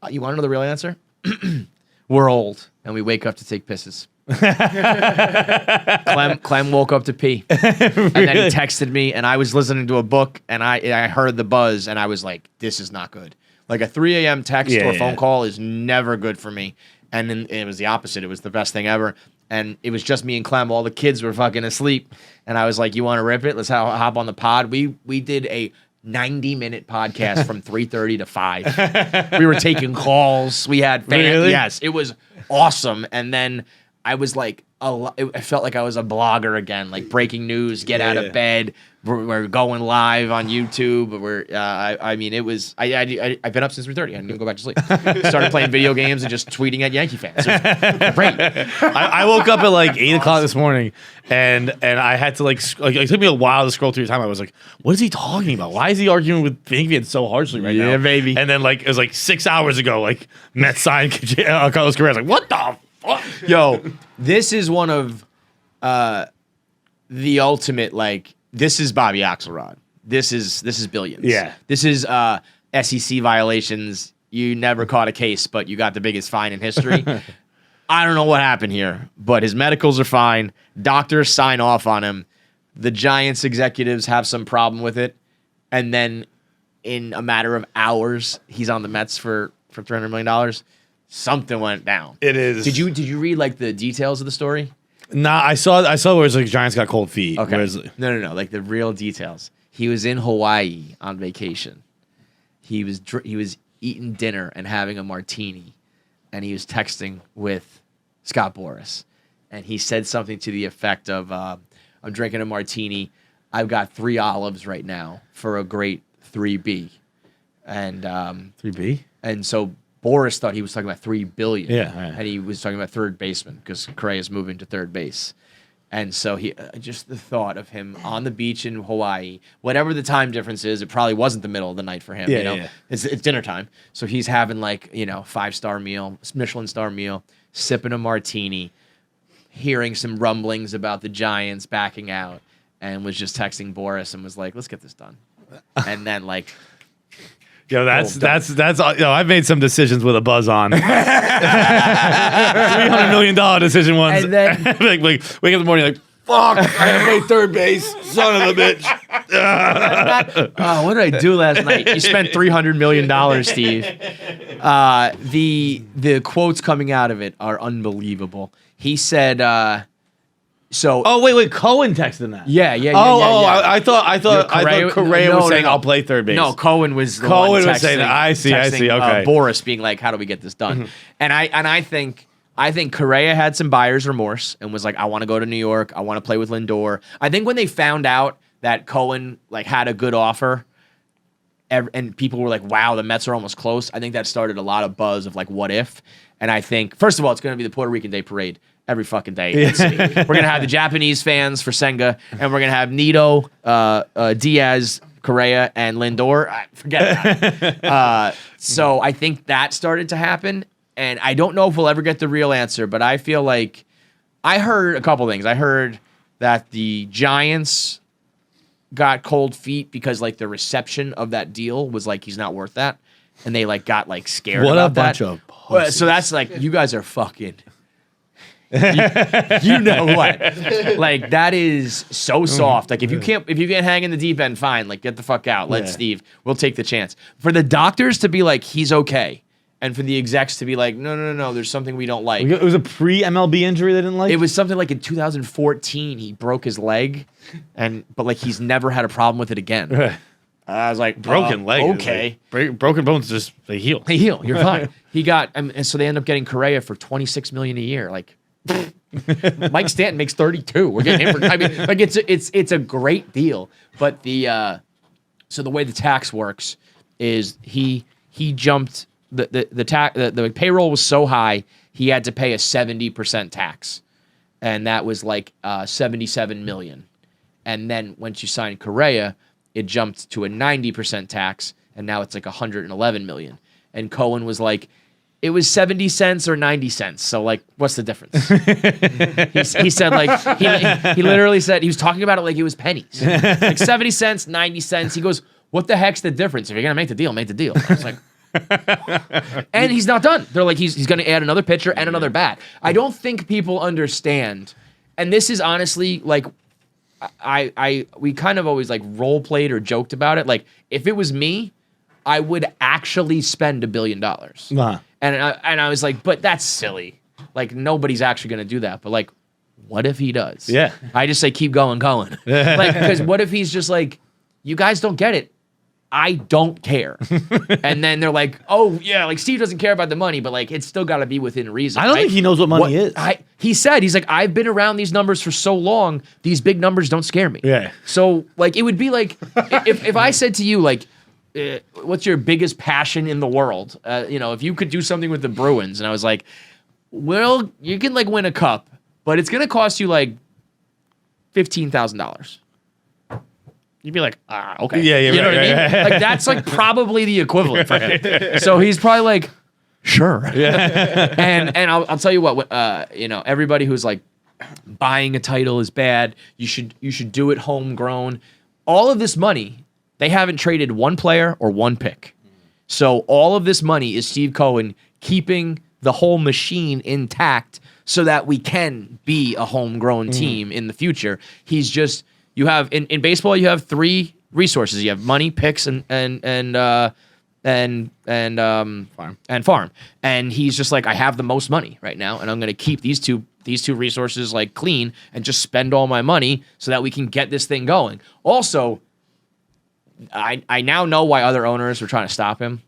you want to know the real answer? We're old and we wake up to take pisses. Clem woke up to pee. And then he texted me and I was listening to a book and I heard the buzz and I was like, this is not good. Like a 3 a.m. text or phone call is never good for me. And then it was the opposite. It was the best thing ever. And it was just me and Clem. All the kids were fucking asleep. And I was like, you want to rip it? Let's hop on the pod. We did a 90-minute podcast from 3:30 to 5. We were taking calls. We had fans. Really? Yes, it was awesome. And then I was like, I felt like I was a blogger again, like breaking news, get out of bed. We're going live on YouTube. It was. I've been up since 3:30. I didn't even go back to sleep. Started playing video games and just tweeting at Yankee fans. It was great. I woke up at like 8 o'clock this morning, and I had to like it took me a while to scroll through the time. I was like, what is he talking about? Why is he arguing with Yankee fans so harshly right now? Yeah, baby. And then like it was like 6 hours ago, like Mets signed Carlos Correa. I was like, what the fuck? Yo, this is one of the ultimate like. This is Bobby Axelrod. This is billions. Yeah. This is SEC violations. You never caught a case, but you got the biggest fine in history. I don't know what happened here, but his medicals are fine. Doctors sign off on him. The Giants executives have some problem with it, and then in a matter of hours, he's on the Mets for $300 million. Something went down. It is. Did you read like the details of the story? Nah, I saw where it's like Giants got cold feet. Okay. Whereas, No. Like the real details. He was in Hawaii on vacation. He was eating dinner and having a martini, and he was texting with Scott Boras, and he said something to the effect of, "I'm drinking a martini. I've got 3 olives right now for a great 3B," and 3B. And so Boras thought he was talking about $3 billion. Yeah. And he was talking about third baseman because Correa is moving to third base. And so he just the thought of him on the beach in Hawaii, whatever the time difference is, it probably wasn't the middle of the night for him. Yeah. It's dinner time. So he's having like, 5-star meal, Michelin star meal, sipping a martini, hearing some rumblings about the Giants backing out, and was just texting Boris and was like, "Let's get this done." And then like. Yo, that's I've made some decisions with a buzz on. $300 million decision once. And then like wake up in the morning like, fuck, I have to play third base, son of a bitch. What did I do last night? You spent $300 million, Steve. The quotes coming out of it are unbelievable. He said, Oh wait, Cohen texted that. Yeah. I thought Correa was saying I'll play third base. No, Cohen was the one was saying that. I see. Okay. Boris being like, "How do we get this done?" And I think Correa had some buyer's remorse and was like, "I want to go to New York. I want to play with Lindor." I think when they found out that Cohen like had a good offer, and people were like, "Wow, the Mets are almost close." I think that started a lot of buzz of like, "What if?" And I think first of all, it's going to be the Puerto Rican Day Parade. Every fucking day. We're going to have the Japanese fans for Senga, and we're going to have Nito, Diaz, Correa, and Lindor. Forget that. So I think that started to happen, and I don't know if we'll ever get the real answer, but I feel like I heard a couple things. I heard that the Giants got cold feet because like the reception of that deal was like he's not worth that, and they like got like scared what about a bunch that. of pussies. So that's like you guys are fucking... you know what? Like that is so soft. Like if you can't hang in the deep end, fine. Like get the fuck out. Let Steve. We'll take the chance. For the doctors to be like he's okay, and for the execs to be like no, there's something we don't like. It was a pre-MLB injury they didn't like. It was something like in 2014 he broke his leg, but like he's never had a problem with it again. I was like broken leg. Okay, like, broken bones just they heal. They heal. You're fine. He got and so they end up getting Correa for $26 million a year. Like. Mike Stanton makes 32. We're getting him for. I mean, like it's a great deal. But the so the way the tax works is he jumped the payroll was so high he had to pay a 70% tax, and that was like $77 million. And then once you signed Correa, it jumped to a 90% tax, and now it's like $111 million. And Cohen was like. It was 70 cents or 90 cents. So, like, what's the difference? he said, like, he literally said, he was talking about it like it was pennies. Like 70 cents, 90 cents. He goes, what the heck's the difference? If you're going to make the deal, make the deal. I was like, and he's not done. They're like, he's going to add another pitcher and another bat. I don't think people understand. And this is honestly, like, we kind of always, like, role played or joked about it. Like, if it was me, I would actually spend $1 billion. Nah. And I was like, but that's silly. Like, nobody's actually going to do that. But, like, what if he does? Yeah. I just say, keep going. Like, because what if he's just like, you guys don't get it. I don't care. And then they're like, oh, yeah, like, Steve doesn't care about the money, but, like, it's still got to be within reason. I don't think he knows what money is. He said, he's like, I've been around these numbers for so long, these big numbers don't scare me. Yeah. So, like, it would be like, if I said to you, like, what's your biggest passion in the world? If you could do something with the Bruins, and I was like, well, you can like win a cup, but it's gonna cost you like $15,000. You'd be like, okay, yeah, you know what I mean? right. Like that's like probably the equivalent for him. So he's probably like, sure. Yeah. and I'll tell you what, everybody who's like buying a title is bad. You should do it homegrown. All of this money. They haven't traded one player or one pick. So all of this money is Steve Cohen keeping the whole machine intact so that we can be a homegrown team in the future. He's just, you have, in baseball, you have three resources. You have money, picks, and farm. And he's just like, I have the most money right now, and I'm going to keep these two resources like clean and just spend all my money so that we can get this thing going. Also, I now know why other owners were trying to stop him.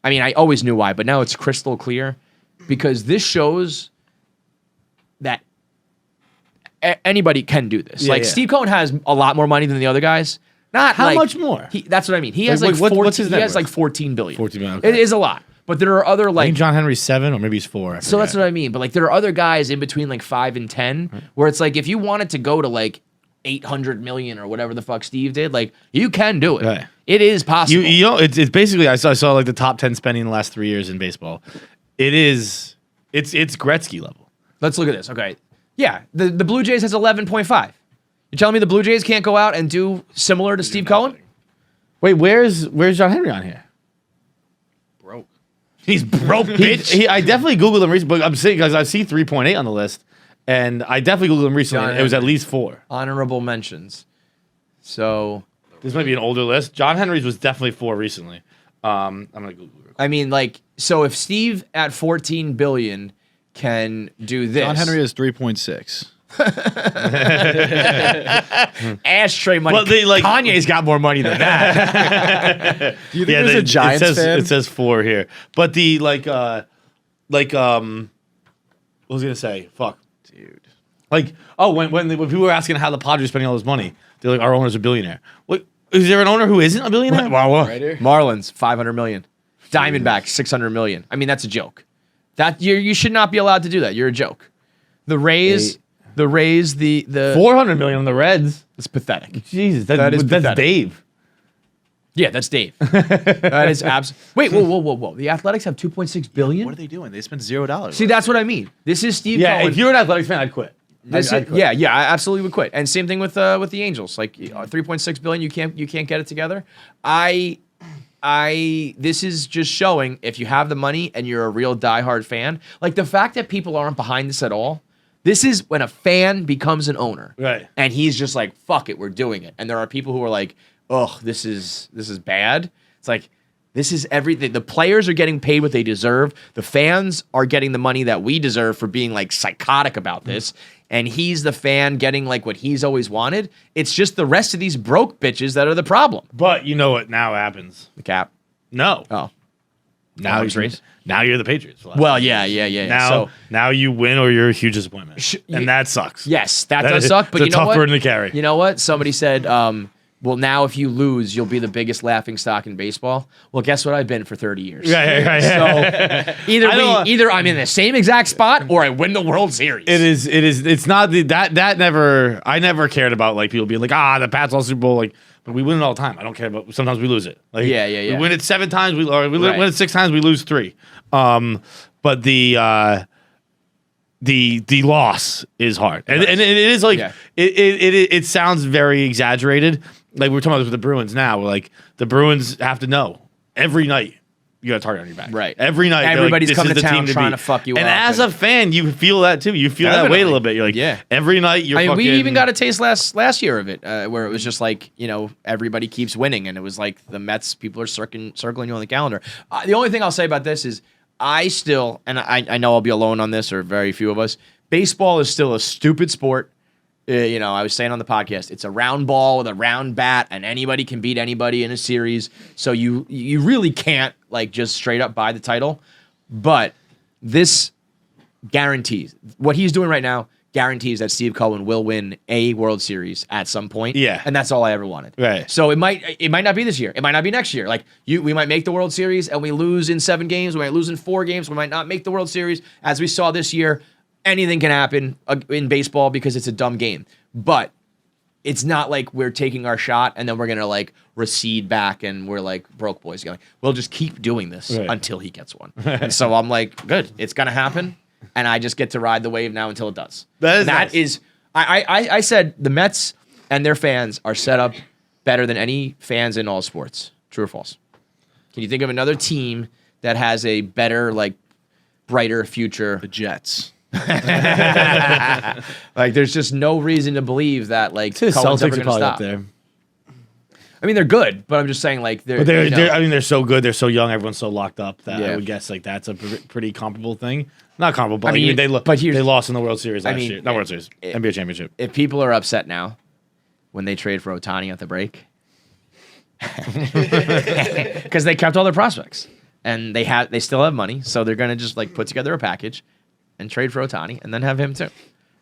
I mean, I always knew why, but now it's crystal clear because this shows that anybody can do this. Yeah, Steve Cohen has a lot more money than the other guys. Not how like, much more? That's what I mean. He has what's his net worth? like $14 billion. 14 billion. Okay. It is a lot. But there are other like I think John Henry's 7 or maybe he's 4. So that's what I mean. But like there are other guys in between like 5 and 10 where it's like if you wanted to go to like 800 million or whatever the fuck Steve did, like you can do it. Right. It is possible. You know, it's basically I saw like the top 10 spending in the last 3 years in baseball. It's Gretzky level. Let's look at this. Okay. Yeah, the Blue Jays has 11.5. You're telling me the Blue Jays can't go out and do similar to Steve Cohen? Wait, where's John Henry on here? Broke. He's broke, bitch. I definitely Googled him recently, but I'm saying because I see 3.8 on the list, and I definitely Googled him recently. John And it was at Henry. least 4. Honorable mentions. So, This might be an older list. John Henry's was definitely 4 recently. I'm gonna Google it. I mean, like, so if Steve at 14 billion can do this, John Henry is 3.6. ashtray money. Well, they, like- Kanye's got more money than that. Do you think there's a Giants fan? It says 4 here, but the what was I gonna say? Fuck, Dude. like when people were asking how the Padres are spending all this money, they're like, our owner's a billionaire. What is there an owner who isn't a billionaire? Right here. Marlins 500 million, Diamondbacks 600 million. I mean, that's a joke. That you should not be allowed to do that. You're a joke. The Rays, the 400 million on the Reds. it's pathetic. Jesus, That is that's pathetic. Dave. Yeah, that's Dave. That is Wait, whoa. The Athletics have 2.6 billion. What are they doing? They spent $0. See, that's what I mean. This is Steve Yeah, Cohen. if you're an Athletics fan, I'd quit. This I'd is, quit. yeah, I absolutely would quit. And same thing with the Angels. Like 3.6 billion, you can't get it together. This is just showing if you have the money and you're a real diehard fan. Like the fact that people aren't behind this at all. This is when a fan becomes an owner, Right. And he's just like, "Fuck it, we're doing it." And there are people who are like, "Ugh, this is bad." It's like this is everything. The players are getting paid what they deserve. The fans are getting the money that we deserve for being like psychotic about this. And he's the fan getting like what he's always wanted. It's just the rest of these broke bitches that are the problem. But you know what now happens? The cap. No. Oh. Now you're the Patriots. Well, yeah. Now you win or you're a huge disappointment. you- And that sucks. Yes, that That does is- suck. But it's you a know tough what? burden to carry. You know what? Somebody said, well, now if you lose, you'll be the biggest laughing stock in baseball. Well, guess what? I've been for 30 years. Right. So either I'm in the same exact spot or I win the World Series. It is. It's not that never. I never cared about like people being like, the Pats lost Super Bowl. Like, but we win it all the time. I don't care about. Sometimes we lose it. Like, Yeah. We win it 7 times. We Right. win it 6 times. We lose 3. But the loss is hard, and it is like Yeah. it sounds very exaggerated. Like we were talking about this with the Bruins now. Where like the Bruins have to know every night. You got a target on your back. Right. Every night. they're Everybody's this coming is to the town team trying beat. to fuck you and up. as a fan, you feel that too. You feel that weight a Definitely. little bit. You're like, Yeah. every night you're I mean, fucking. we even got a taste last year of it, where it was just like, everybody keeps winning, and it was like the Mets, people are circling you on the calendar. The only thing I'll say about this is I still, and I know I'll be alone on this, or very few of us, baseball is still a stupid sport. I was saying on the podcast, it's a round ball with a round bat, and anybody can beat anybody in a series. So you really can't like just straight up buy the title. But this guarantees what he's doing right now guarantees that Steve Cohen will win a World Series at some point. Yeah. And that's all I ever wanted. Right. So it might not be this year. It might not be next year. Like we might make the World Series and we lose in 7 games. We might lose in 4 games. We might not make the World Series. As we saw this year, anything can happen in baseball because it's a dumb game. But it's not like we're taking our shot and then we're gonna like recede back and we're like broke boys. We'll just keep doing this until he gets one. And so I'm like, good, it's gonna happen, and I just get to ride the wave now until it does. That That is is I said the Mets and their fans are set up better than any fans in all sports. True or false? Can you think of another team that has a better, like, brighter future? The Jets. Like, there's just no reason to believe that, like, The Cohen's Celtics ever are gonna probably stop. up there. I mean, they're good, but I'm just saying, like, they're. But they're, you know, they're I mean, they're so good. They're so young. Everyone's so locked up that Yeah. I would guess like that's a pretty comparable thing. Not comparable, but I mean, they but here's- they lost in the World Series I last mean, year. Not World Series, NBA championship. if people are upset now when they trade for Ohtani at the break, because they kept all their prospects and they still have money, so they're gonna just like put together a package and trade for Ohtani and then have him too,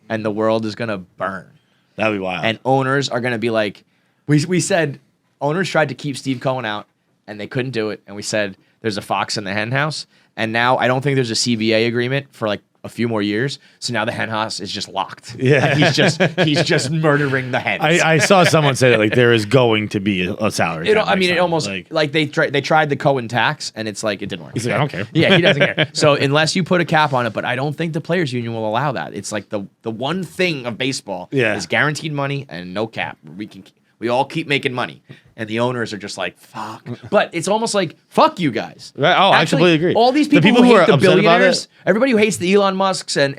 and the world is gonna burn. That'd be wild. And owners are gonna be like, we said owners tried to keep Steve Cohen out and they couldn't do it, and we said there's a fox in the hen house, and now I don't think there's a CBA agreement for like a few more years. So now the hen house is just locked. Yeah. Like, he's just murdering the hens. I saw someone say that like there is going to be a salary. cap I mean, next it time. almost like they tried the Cohen tax, and it's like it didn't work. He's like, I don't care. Yeah, he doesn't care. So unless you put a cap on it, but I don't think the players union will allow that. It's like the one thing of baseball is guaranteed money and no cap. We all keep making money, and the owners are just like fuck. But it's almost like fuck you guys. Right. Oh, I completely agree. All these people, who who are hate the upset about billionaires, it- everybody who hates the Elon Musks and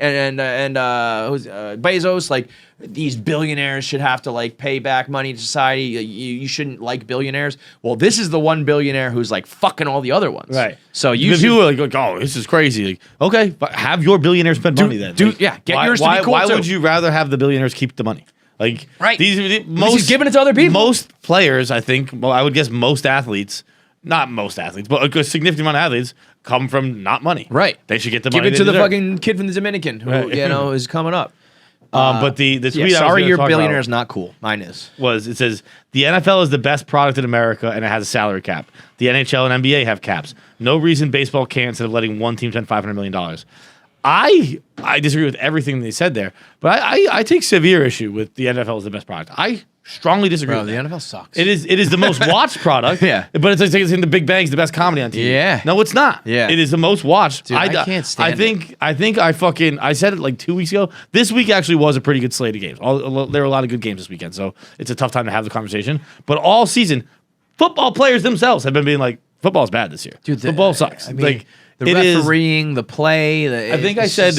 Bezos, like these billionaires should have to like pay back money to society. You shouldn't like billionaires. Well, this is the one billionaire who's like fucking all the other ones. Right. So you If should, people are like, oh, this is crazy. Like, okay, but have your billionaires spend money then. Like, get why, yours why, to be cool Why too. would you rather have the billionaires keep the money? Like, Right. Most he's giving it to other people. Most players, I think, well, I would guess most athletes, not most athletes, but a significant amount of athletes come from not money. Right. They should get the Give money. it to they the deserve. fucking kid from the Dominican who is coming up. But the tweet I was sorry, gonna your talk billionaire about is not cool. Mine is. it says the NFL is the best product in America and it has a salary cap. The NHL and NBA have caps. No reason baseball can't instead of letting one team spend $500 million. I disagree with everything they said there, but I take severe issue with the NFL as the best product. I strongly disagree. Bro, with the that. NFL sucks. It is the most watched product. Yeah. But it's like saying the Big Bang's the best comedy on TV. Yeah. No, it's not. Yeah. It is the most watched. Dude, I can't stand I said it like 2 weeks ago. This week actually was a pretty good slate of games. There were a lot of good games this weekend, so it's a tough time to have the conversation. But all season, football players themselves have been being like, football's bad this year. Dude, football sucks. I mean, like the it is- refereeing, the play. I think I said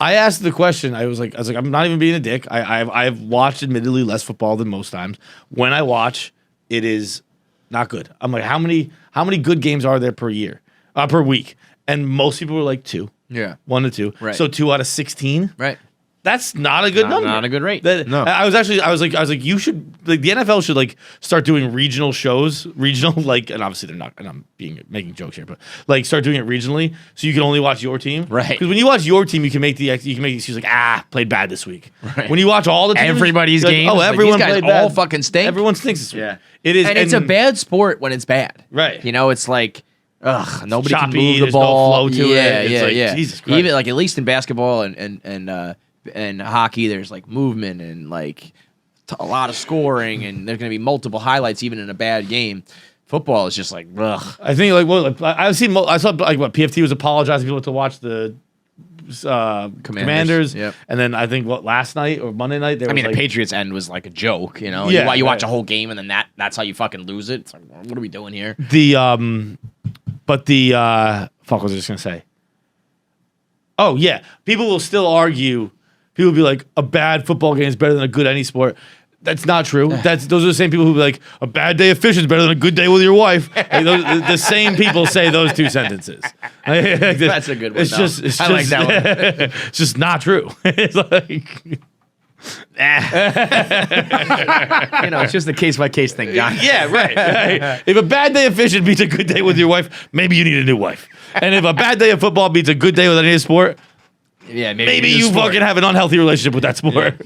I asked the question. I was like, I'm not even being a dick. I've watched admittedly less football than most times. When I watch, it is not good. I'm like, how many good games are there per week? And most people were like 2. Yeah. 1 to 2. Right. So 2 out of 16. Right. That's not a good number. Not a good rate. No. I was like, you should like the NFL should like start doing regional shows, like, and obviously they're not. And I'm making jokes here, but like start doing it regionally so you can only watch your team. Right. Because when you watch your team, you can make the excuse like played bad this week. Right. When you watch all the teams, Everybody's you're like, games, oh, like, everyone these guys played all bad. fucking stink. Everyone stinks this week. Yeah. It is, and it's a bad sport when it's bad. Right. You know, it's like, nobody choppy, can move the there's no ball. flow to it. It's like, Jesus Christ. Even like at least in basketball and hockey, there's like movement and like a lot of scoring, and there's going to be multiple highlights even in a bad game. Football is just like, ugh. I think I saw like what PFT was apologizing people to watch the Commanders. Yep. And then I think last night or Monday night there I was mean, like, the Patriots end was like a joke, you know? Yeah, you watch right. a whole game and then that's how you fucking lose it. It's like, what are we doing here? fuck, what was I just gonna say? Oh yeah, people will still argue. People will be like, a bad football game is better than a good any sport. That's not true. Those are the same people who be like, a bad day of fishing is better than a good day with your wife. Like, the same people say those two sentences. That's a good one. It's though. just, I like that one. it's just not true. It's like, You know, it's just a case by case thing, John. yeah, right. If a bad day of fishing beats a good day with your wife, maybe you need a new wife. And if a bad day of football beats a good day with any sport, Yeah, maybe you fucking have an unhealthy relationship with that sport.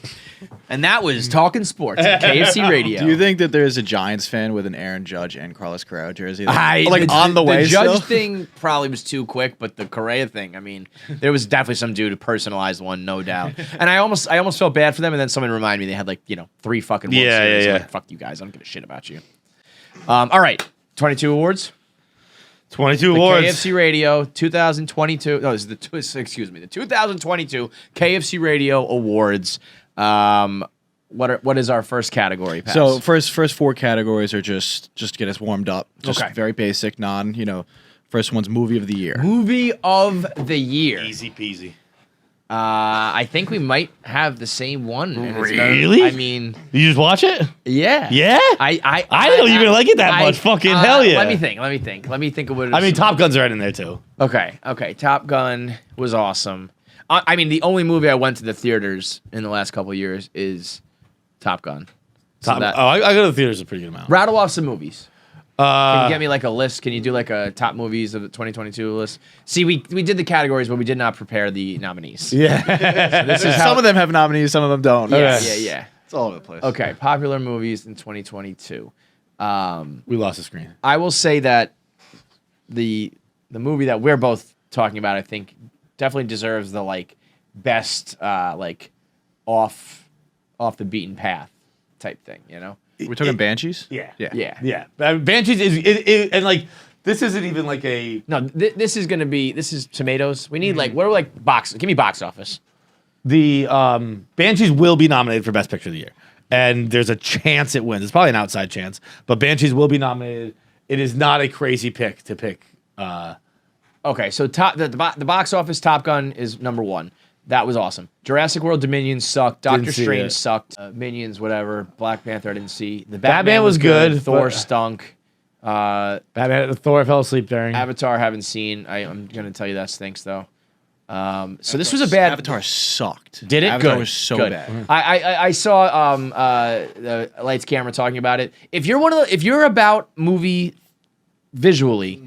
And that was Talking Sports at KFC Radio. Do you think that there's a Giants fan with an Aaron Judge and Carlos Correa jersey? The way Judge still? thing probably was too quick, but the Correa thing, I mean, there was definitely some dude who personalized one, no doubt. And I almost felt bad for them, and then someone reminded me they had like 3 fucking World Series. yeah. Like, fuck you guys, I don't give a shit about you. All right, 22 awards. 22 The awards. KFC Radio 2022. No, this is the 2022 KFC Radio Awards. What is our first category, Paps? So first 4 categories are just to get us warmed up. Just Okay. very basic, first one's movie of the year. Movie of the year. Easy peasy. I think we might have the same one. and it's Really? I mean, You just watch it? yeah. Yeah? I didn't know you were gonna like it that much. Fucking hell yeah. Let me think of what it is. I mean, Top Gun's right in there too. Okay. Top Gun was awesome. I mean, the only movie I went to the theaters in the last couple of years is Top Gun. So I go to the theaters a pretty good amount. rattle off some movies. Can you get me like a list? Can you do like a top movies of the 2022 list? See, we did the categories, but we did not prepare the nominees. Yeah. So this is how. Some of them have nominees, some of them don't. Yeah. It's all over the place. Okay, popular movies in 2022. We lost the screen. I will say that the movie that we're both talking about, I think, definitely deserves the like best like off the beaten path type thing, you know? We're talking Banshees? Yeah. Yeah. Banshees is and like this isn't even like a No, this is tomatoes. We need like what are like box? Give me box office. the Banshees will be nominated for Best Picture of the Year, and there's a chance it wins. It's probably an outside chance, but Banshees will be nominated. It is not a crazy pick to pick. Okay, so the box office Top Gun is number 1. That was awesome. Jurassic World Dominion sucked. Doctor see Strange it. sucked. Minions, whatever. Black Panther I didn't see. The Batman was good, Thor but- stunk. Batman, Thor fell asleep during. Avatar haven't seen. I'm gonna tell you that stinks though. So this was a bad. Avatar sucked. Did it? Avatar Good. was so Good. bad. I saw the Lights Camera talking about it. If you're about movie visually,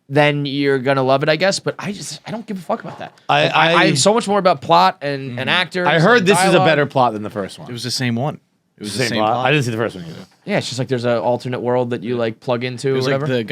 then you're gonna love it, I guess. But I don't give a fuck about that. I'm so much more about plot and actors. I heard and this is a dialogue. better plot than the first one. It was the same one. It was the same plot. plot. I didn't see the first one either. Yeah, it's just like there's an alternate world that you like plug into It or was whatever. like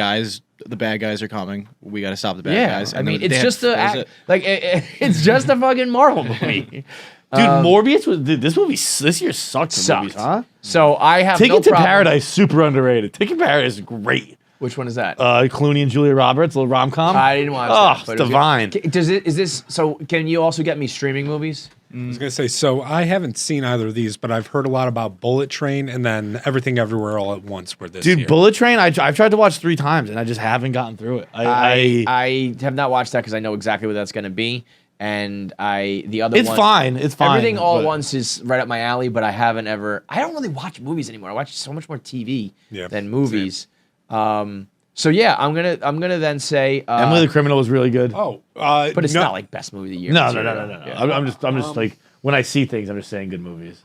the bad guys are coming. We got to stop the bad yeah, guys. I And mean, then it's they just had- it's just a fucking Marvel movie. Dude, Morbius was this movie. This year sucked. For Sucked. movies, huh? So I have Ticket no to problem. Paradise, super underrated. Ticket to Paradise is great. Which one is that? Clooney and Julia Roberts, a little rom com. I didn't watch Oh, that. it's but it was divine. good. Is this? So can you also get me streaming movies? I was gonna say, so I haven't seen either of these, but I've heard a lot about Bullet Train and then Everything Everywhere All at Once. Where this Dude, year. Bullet Train. I've tried to watch 3 times and I just haven't gotten through it. I have not watched that because I know exactly what that's going to be, and the other It's one, fine. It's fine. Everything All at but- Once is right up my alley, but I haven't ever. I don't really watch movies anymore. I watch so much more TV Yeah, than movies. So yeah, I'm gonna then say Emily the Criminal was really good. Oh, but it's no, not like best movie of the year. No. this year. Yeah. I'm just like when I see things, I'm just saying good movies.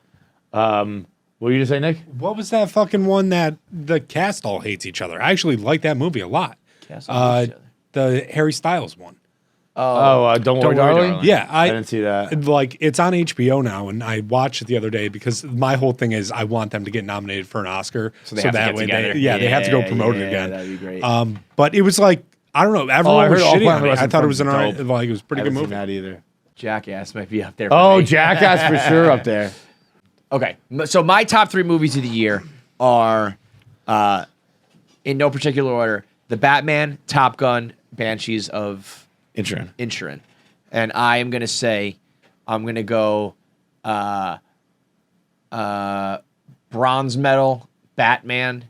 What were you gonna say, Nick? What was that fucking one that the cast all hates each other? I actually like that movie a lot. Cast all hates each other. The Harry Styles one. Don't worry, darling. Yeah, I didn't see that. Like, it's on HBO now, and I watched it the other day because my whole thing is I want them to get nominated for an Oscar, So they have to that get way together. they have to go promote it Yeah, again. that'd be great. But it was like, I don't know, everyone I was heard All shitting Quiet on on the it. Western I thought it was an Front alright, was like it was a pretty I good haven't seen movie. that either. Jackass might be up there. For Oh, me. Jackass for sure up there. Okay, so my top 3 movies of the year are, in no particular order, The Batman, Top Gun, Banshees of Insurance. And I am gonna say, I'm gonna go, bronze medal, Batman,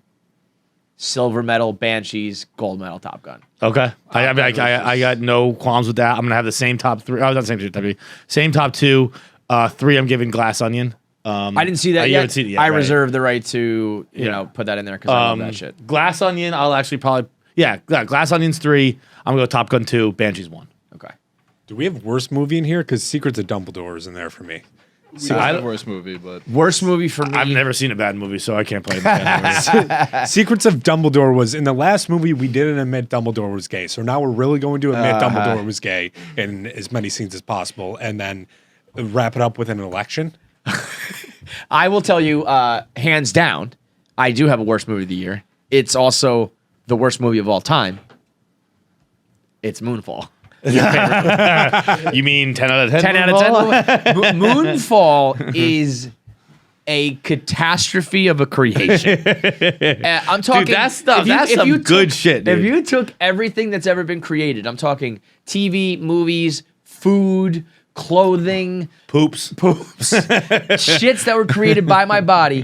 silver medal, Banshees, gold medal, Top Gun. Okay. I got no qualms with that. I'm gonna have the same top 3. Oh, not the same top 3. Same top 2. 3. I'm giving Glass Onion. I didn't see that you yet. haven't seen it yet, I right. reserve the right to Yeah. put that in there because I love that shit. Glass Onion. I'll actually probably Glass Onion's 3. I'm gonna go Top Gun 2. Banshees 1. Okay. Do we have worst movie in here? Because Secrets of Dumbledore is in there for me. It's the worst movie, but Worst movie for me. I've never seen a bad movie, so I can't play this. Secrets of Dumbledore was in the last movie we didn't admit Dumbledore was gay. So now we're really going to admit Dumbledore was gay in as many scenes as possible and then wrap it up with an election. I will tell you, hands down, I do have a worst movie of the year. It's also the worst movie of all time. It's Moonfall. You mean 10 out of 10? 10 out of 10. Moonfall is a catastrophe of a creation. I'm talking. Dude, that's some good shit, dude. If you took everything that's ever been created, I'm talking TV, movies, food, clothing, Poops. shits that were created by my body.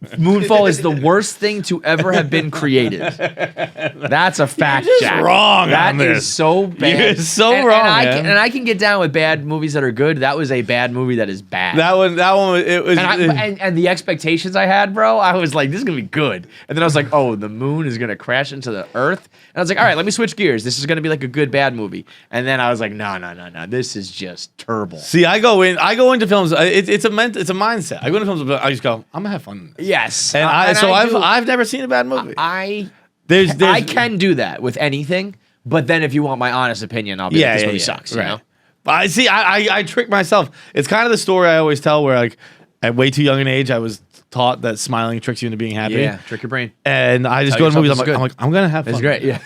Moonfall is the worst thing to ever have been created. That's a fact, You're just Jack. wrong That on this. is so bad. You're so wrong, man. And I can get down with bad movies that are good. That was a bad movie that is bad. That one, it was. And the expectations I had, bro, I was like, this is gonna be good. And then I was like, oh, the moon is gonna crash into the earth. And I was like, all right, let me switch gears. This is gonna be like a good bad movie. And then I was like, no, this is just terrible. See, I go into films. It's a mindset. I go into films. I just go. I'm gonna have fun. Yes, And I've never seen a bad movie. I There's can do that with anything. But then if you want my honest opinion, I'll be like, this movie sucks. You know? But I trick myself. It's kind of the story I always tell where like at way too young an age I was taught that smiling tricks you into being happy. Yeah, trick your brain. And I just Tell go to movies. yourself I'm like, I'm gonna have fun. It's great. Yeah.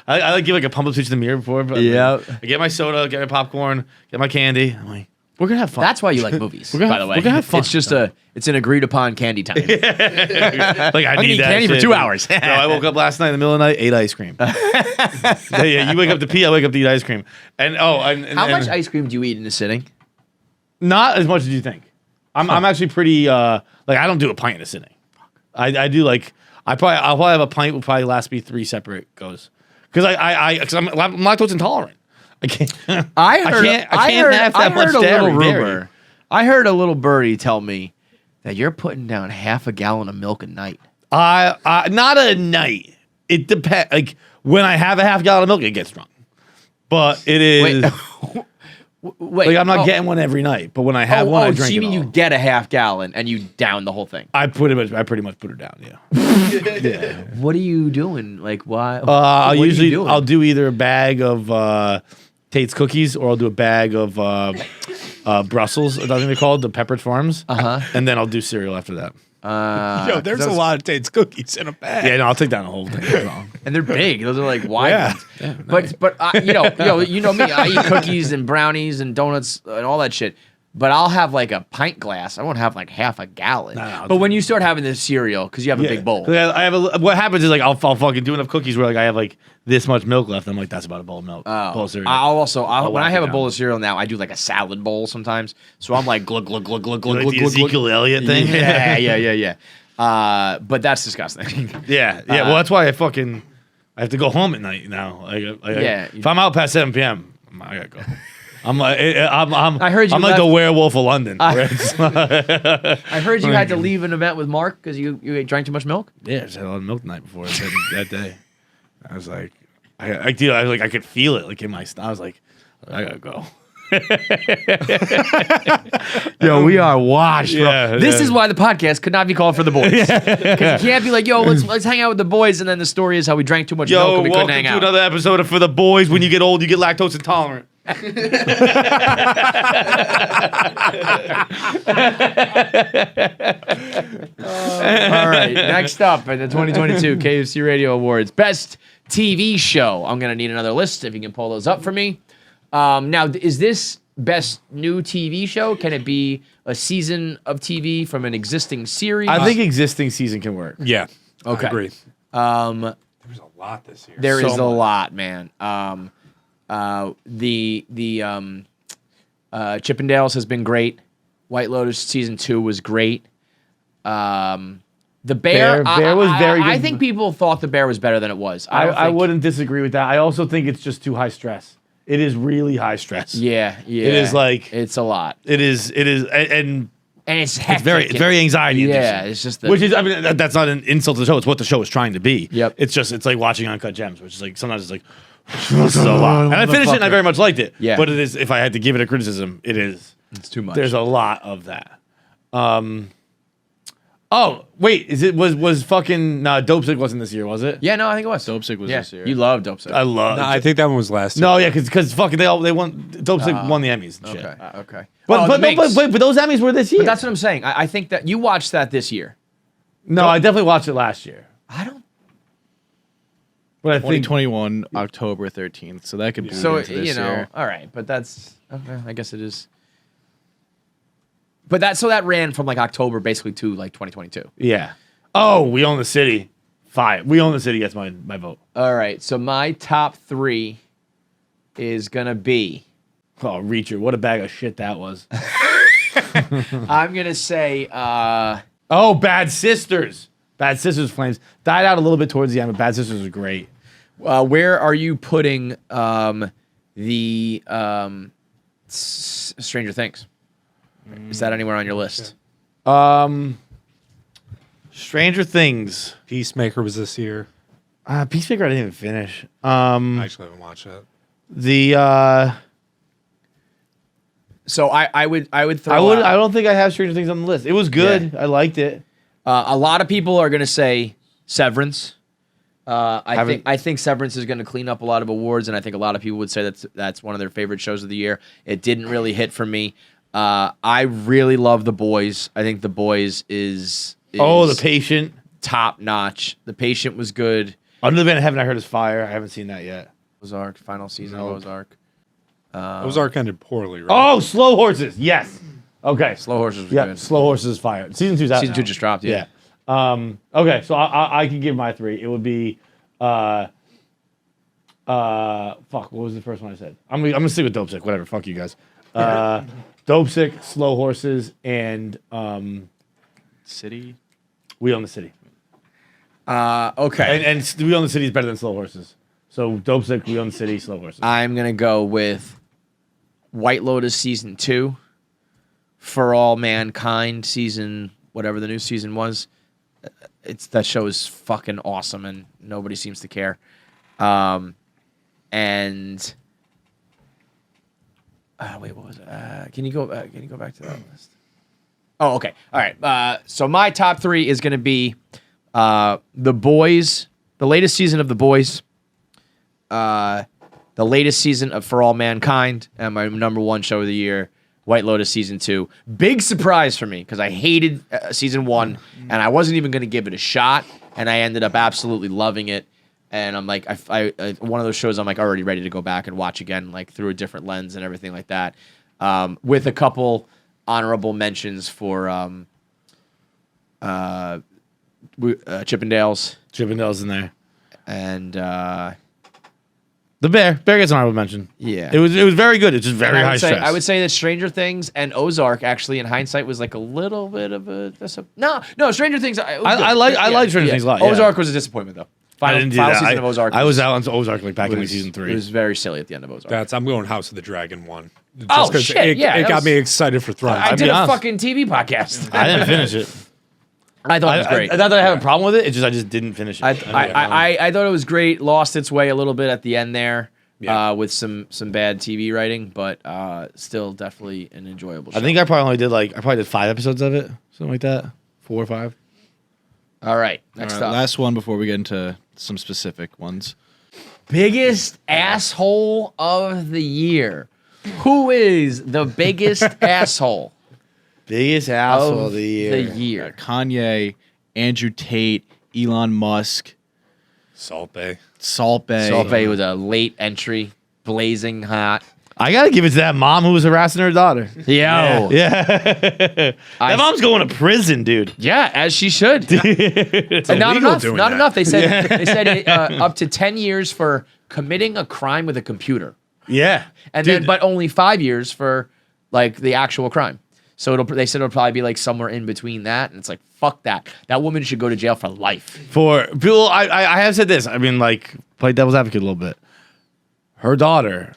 I like give like a pump up speech in the mirror before. But Yeah. I get my soda, get my popcorn, get my candy. I'm like, we're gonna have fun. That's why you like movies, gonna by have- the way. we're gonna have fun. It's just it's an agreed upon candy time. like I gonna need eat that candy for shit. 2 hours. So I woke up last night in the middle of the night, ate ice cream. Yeah, you wake up to pee, I wake up to eat ice cream. And How much ice cream do you eat in a sitting? Not as much as you think. I'm actually pretty like I don't do a pint in a sitting. I do like I'll probably have a pint will probably last me 3 separate goes because I'm lactose intolerant. I can't. I heard have that much a little dairy. rumor. I heard a little birdie tell me that you're putting down half a gallon of milk a night. Not a night. It depends. Like when I have a half gallon of milk, it gets drunk. But it is. Wait, Like I'm not getting one every night, but when I have one, I drink so you it mean all. you get a half gallon and you down the whole thing? I pretty much put her down. Yeah. What are you doing? Like why? I'll what are you usually doing? I'll do either a bag of Tate's cookies or I'll do a bag of Brussels. I think they're called the Pepperidge Farms. And then I'll do cereal after that. Yo, there's a lot of Tate's cookies in a bag. Yeah, no, I'll take down the whole thing. and they're big. Those are like wide Yeah. ones. But you know me. I eat cookies and brownies and donuts and all that shit. But I'll have like a pint glass. I won't have like half a gallon. No, but when you start having this cereal, because you have a big bowl. I have what happens is like I'll fucking do enough cookies where like I have like this much milk left. I'm like that's about a bowl of milk. Bowl of cereal. When whack I have it a bowl down. of cereal now, I do like a salad bowl sometimes. So I'm like glug glug glug glug glug like glug the glug. Ezekiel Elliott thing. Yeah. But that's disgusting. Yeah. Well, that's why I have to go home at night now. If I'm out past 7 p.m., I gotta go. I'm like I heard you I'm like the left- werewolf of London. I heard you had to leave an event with Mark because you drank too much milk. Yeah, I just had a lot of milk the night before that day. I was like, I could feel it like in my stomach. I was like, I gotta go. Yo, we are washed, bro. Yeah, This yeah. is why the podcast could not be called For the Boys. Because you can't be like, yo, let's hang out with the boys, and then the story is how we drank too much milk Yo, and we couldn't welcome hang to out. another episode of For the Boys. When you get old, you get lactose intolerant. All right, next up at the 2022 KFC Radio Awards, Best TV Show. I'm gonna need another list if you can pull those up for me. Now, is this Best New TV Show? Can it be a season of TV from an existing series? I think existing season can work. Yeah. Okay. I agree. There's a lot this year. There is So a much. lot, man. The Chippendales has been great. White Lotus season 2 was great. The Bear was very good. I think people thought The Bear was better than it was. I wouldn't disagree with that. I also think it's just too high stress. It is really high stress. Yeah. It is like it's a lot, it is, and and it's hectic. it's very anxiety. Yeah, inducing. it's just Which is, I mean, that's not an insult to the show. It's what the show is trying to be. Yep. It's like watching Uncut Gems, which is like sometimes it's like this is a lot. And I finished it, and I very much liked it. Yeah. But it is, if I had to give it a criticism, it is. It's too much. There's a lot of that. Oh wait, was fucking Dope Sick wasn't this year, was it? Yeah, no, I think it was. Dope Sick was Yeah, this year. you love Dope Sick. I love. No, I think that one was last year. No, yeah, because fucking they won. Dope Sick won the Emmys. And shit. Okay. But those Emmys were this year. But that's what I'm saying. I think that you watched that this year. No, I definitely watched it last year. I don't. But I think 2021 October 13th, so that could be So into this year. all right, but that's okay. I guess it is. But that ran from like October basically to like 2022. yeah. Oh, We Own the City. Fine. We Own the City gets my vote. All right, so my top 3 is gonna be. Oh, Reacher. What a bag of shit that was. I'm gonna say. Oh, Bad Sisters. Bad Sisters Flames. Died out a little bit towards the end, but Bad Sisters was great. Where are you putting the Stranger Things? Is that anywhere on your list? Stranger Things. Peacemaker was this year. Peacemaker I didn't even finish. I actually haven't watched that. So I would throw. I don't think I have Stranger Things on the list. It was good. I liked it. A lot of people are gonna say Severance. I Haven't- think Severance is going to clean up a lot of awards, and I think a lot of people would say that's one of their favorite shows of the year. It didn't really hit for me. I really love The Boys. I think The Boys is The Patient. top notch. The Patient was good. Under the Van of Heaven, I heard is fire. I haven't seen that yet. Ozark, final season of Ozark. Ozark ended poorly, right? Oh, Slow Horses. Yes. Okay. Slow Horses was Yeah, good. Slow Horses is fire. Season 2's out Season now. 2 just dropped, yeah. Okay, so I can give my 3. It would be fuck, what was the first one I said? I'm gonna stick with Dope Sick, whatever. Fuck you guys. Dope Sick, Slow Horses, and City. We Own the City. Okay. And We Own the City is better than Slow Horses. So Dope Sick, We Own the City, Slow Horses. I'm going to go with White Lotus Season 2, For All Mankind Season, whatever the new season was. That show is fucking awesome, and nobody seems to care. And wait, what was it? Can you go back to that list? Oh, okay. All right. So my top 3 is going to be The Boys, the latest season of The Boys, the latest season of For All Mankind, and my number 1 show of the year, White Lotus Season 2. Big surprise for me because I hated Season 1, and I wasn't even going to give it a shot, and I ended up absolutely loving it. And I'm like, I one of those shows I'm like already ready to go back and watch again, like through a different lens and everything like that. With a couple honorable mentions for Chippendales. Chippendales in there. And The Bear. Bear gets an honorable mention. yeah. It was very good. It's just very high stress. I would say that Stranger Things and Ozark actually, in hindsight, was like a little bit of a no. Stranger Things. I like Stranger Things a lot. Yeah. Ozark was a disappointment though. I didn't do Final that. season of Ozark. I was out on Ozark like back in was- season 3. It was very silly at the end of Ozark. I'm going House of the Dragon 1. Just Oh, 'cause shit, It yeah, that got was- me excited for Thrones. I I'll did be a honest. fucking TV podcast. I didn't finish it. I thought it was great. I not that I have a problem with it. It's just I just didn't finish it. I thought it was great. Lost its way a little bit at the end there, with some bad TV writing, but still definitely an enjoyable show. I think I probably did 5 episodes of it, something like that, 4 or 5. All right, next up. Last one before we get into some specific ones. Biggest asshole of the year. Who is the biggest asshole Biggest asshole of the year. Kanye, Andrew Tate, Elon Musk, Salt Bay. Salt Bay. Salt Bay was a late entry, blazing hot. I gotta give it to that mom who was harassing her daughter. Yo. Yeah, that mom's going to prison, dude. Yeah, as she should. And not illegal enough. doing Not that. enough. They said up to 10 years for committing a crime with a computer. Yeah, And dude, then, but only 5 years for like the actual crime. So they said it'll probably be like somewhere in between that, and it's like fuck that. That woman should go to jail for life. for people, I have said this. I mean, like, play devil's advocate a little bit. Her daughter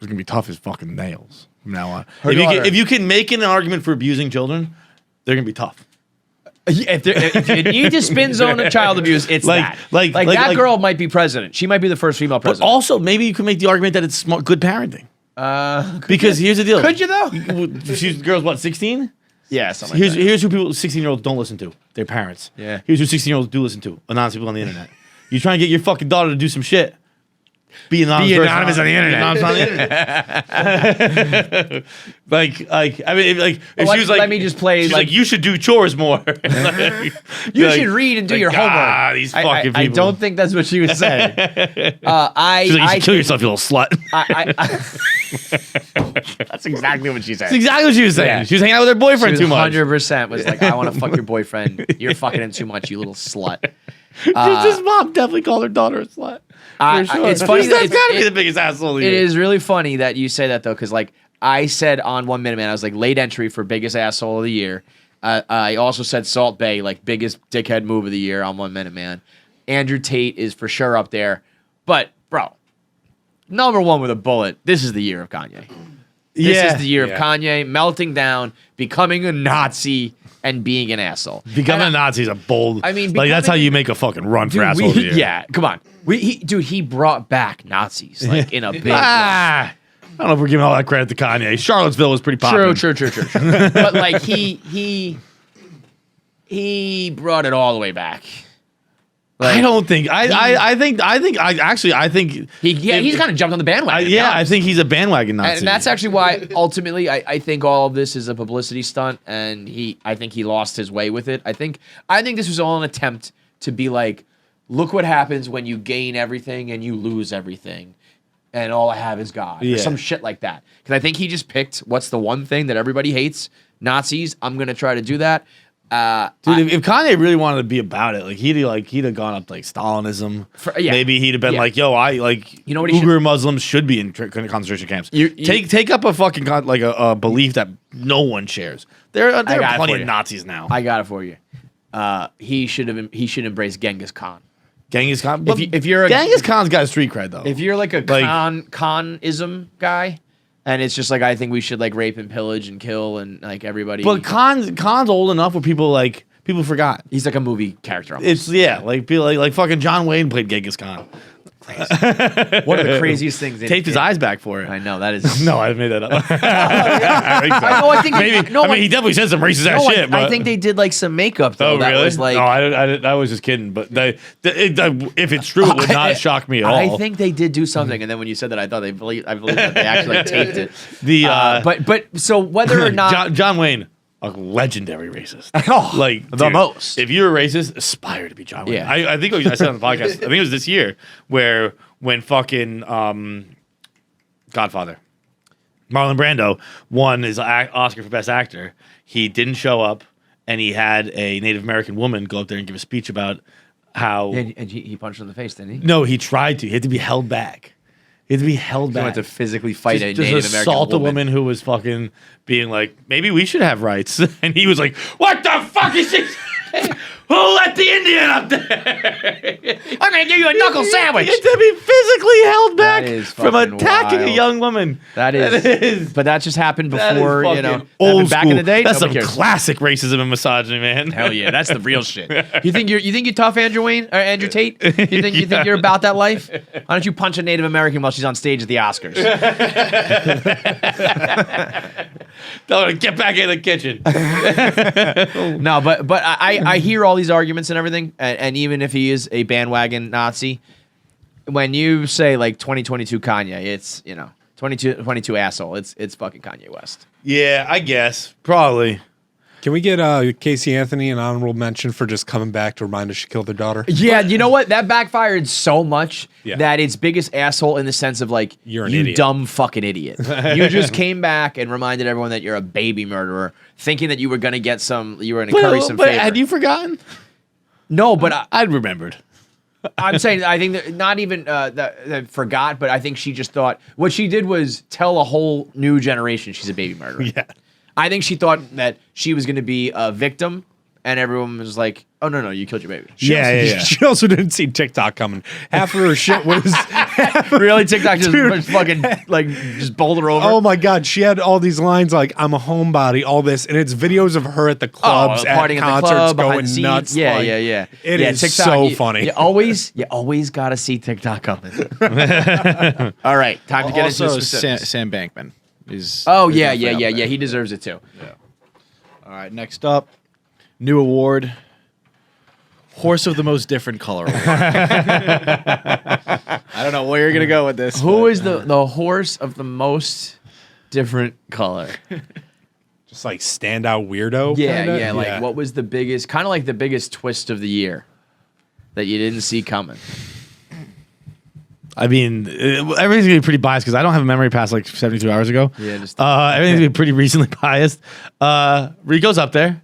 is gonna be tough as fucking nails from now on. If you can make an argument for abusing children, they're gonna be tough. If you need to spin zone of child abuse, it's that. That girl might be president. She might be the first female But president. also, maybe you can make the argument that it's smart, good parenting. Because here's the deal. Could you though? She's girl's what, 16? Yeah, something like that. Here's who people 16-year-olds don't listen to. Their parents. Yeah. Here's who 16-year-olds do listen to. Anonymous people on the internet. You try and get your fucking daughter to do some shit. Be anonymous, anonymous on the internet. Be anonymous on the internet. if she was like, let me just play. She's like, you should do chores more. You should read and do your homework. Ah, these fucking people. I don't think that's what she was saying. She's like, you should kill yourself, you little slut. That's exactly what she said. That's exactly what she was saying. Yeah. She was hanging out with her boyfriend too much. 100% was like, I want to fuck your boyfriend. You're fucking him too much, you little slut. His mom definitely called her daughter a slut. For sure. It's funny. That's got to be the biggest asshole. It is really funny that you say that though, because like I said on 1 Minute Man, I was like late entry for biggest asshole of the year. I also said Salt Bay, like biggest dickhead move of the year on 1 Minute Man. Andrew Tate is for sure up there, but bro, number one with a bullet. This is the year of Kanye. This is the year of Kanye melting down, becoming a Nazi, and being an asshole. Becoming a Nazi is a bold. I mean, like that's how you make a fucking run for asshole of the year. Yeah, come on. He brought back Nazis like in a big way. I don't know if we're giving all that credit to Kanye. Charlottesville was pretty popular. True. But like he brought it all the way back. I don't think. I think he's kind of jumped on the bandwagon. I think he's a bandwagon Nazi. And that's actually why ultimately I think all of this is a publicity stunt, and I think he lost his way with it. I think this was all an attempt to be like, look what happens when you gain everything and you lose everything, and all I have is God, or some shit like that. Because I think he just picked what's the one thing that everybody hates: Nazis. I'm gonna try to do that. Dude, if Kanye really wanted to be about it, like he'd have gone up to, like, Stalinism. Maybe he'd have been like, "Yo, I like, you know what? Uyghur Muslims should be in concentration camps." Take up a fucking a belief that no one shares. There are plenty of Nazis now. I got it for you. He should embrace Genghis Khan. Genghis Khan. But if you're Genghis Khan's got a street cred though. If you're like a Khanism guy. And it's just like, I think we should like rape and pillage and kill and like everybody. But Khan's old enough where people forgot. He's like a movie character almost. It's like fucking John Wayne played Genghis Khan. Crazy. One of the craziest things. Taped his eyes back for it. I know that is. No, I made that up. I think maybe. He definitely said some racist ass shit. But I think they did like some makeup though. Oh, that really? was like. No, I was just kidding. But if it's true, it would not shock me at all. I think they did do something, and then when you said that, I thought I believe that they actually like, taped it. But so whether or not John Wayne. A legendary racist. Like the most. If you're a racist, aspire to be John Wayne. Yeah. I think I said on the podcast, I think it was this year, when fucking Godfather, Marlon Brando won his Oscar for Best Actor. He didn't show up, and he had a Native American woman go up there and give a speech about how... And he punched her in the face, didn't he? No, he tried to. He had to be held back. He had to physically fight a Native American assault a woman who was fucking being like, maybe we should have rights. And he was like, what the fuck is this? Who let the Indian up there? I'm going to give you a knuckle sandwich. He had to be physically held back from fucking attacking wild. a young woman. That is. But that just happened before, old back school. in the day. That's some Nobody cares. classic racism and misogyny, man. Hell yeah, that's the real shit. You think you're tough, Andrew Tate? You think you're about that life? Why don't you punch a Native American while she's on stage at the Oscars? Tell her to get back in the kitchen. No, but I hear all these arguments and everything, and even if he is a bandwagon Nazi, when you say like 2022 Kanye, it's 22 asshole. It's fucking Kanye West. Yeah, I guess probably. Can we get Casey Anthony an honorable mention for just coming back to remind us she killed their daughter? Yeah, you know what? That backfired so much Yeah. that it's biggest asshole in the sense of like, You're an you idiot. dumb fucking idiot. You just came back and reminded everyone that you're a baby murderer, thinking that you were going to curry some But favor. had you forgotten? No, but I'd remembered. I'm saying I think that not even that forgot, but I think she just thought what she did was tell a whole new generation she's a baby murderer. Yeah. I think she thought that she was going to be a victim, and everyone was like, "Oh no, you killed your baby." She also didn't see TikTok coming. Half of her shit was Really, TikTok just fucking like just bowled her over. Oh my god, she had all these lines like "I'm a homebody," all this, and it's videos of her at the clubs, at partying concerts, at the club, behind going the scenes. nuts. Yeah, like, yeah. It is TikTok, so funny. You always gotta see TikTok coming. All right, time to get into Also, the specifics. Sam Bankman is. Oh is yeah. definitely up there. He deserves it too. All right, next up, new award. Horse of the most different color award. I don't know where you're gonna go with this. Who is the horse of the most different color? Just like standout weirdo. Yeah, kinda? yeah. Like, what was the biggest, kind of like the biggest twist of the year that you didn't see coming? I mean, everything's gonna be pretty biased because I don't have a memory past like 72 hours ago. Yeah, just everything's gonna be pretty recently biased. Rico's up there.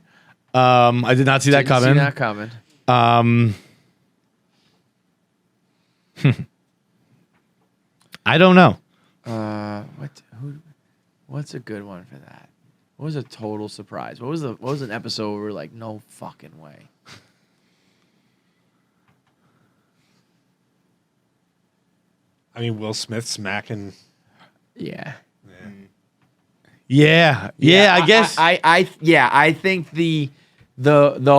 I did not see that coming. See that coming. I don't know. What's a good one for that? What was a total surprise? What was an episode where we were like, no fucking way? I mean, Will Smith smacking. Yeah. Yeah, I guess. I think the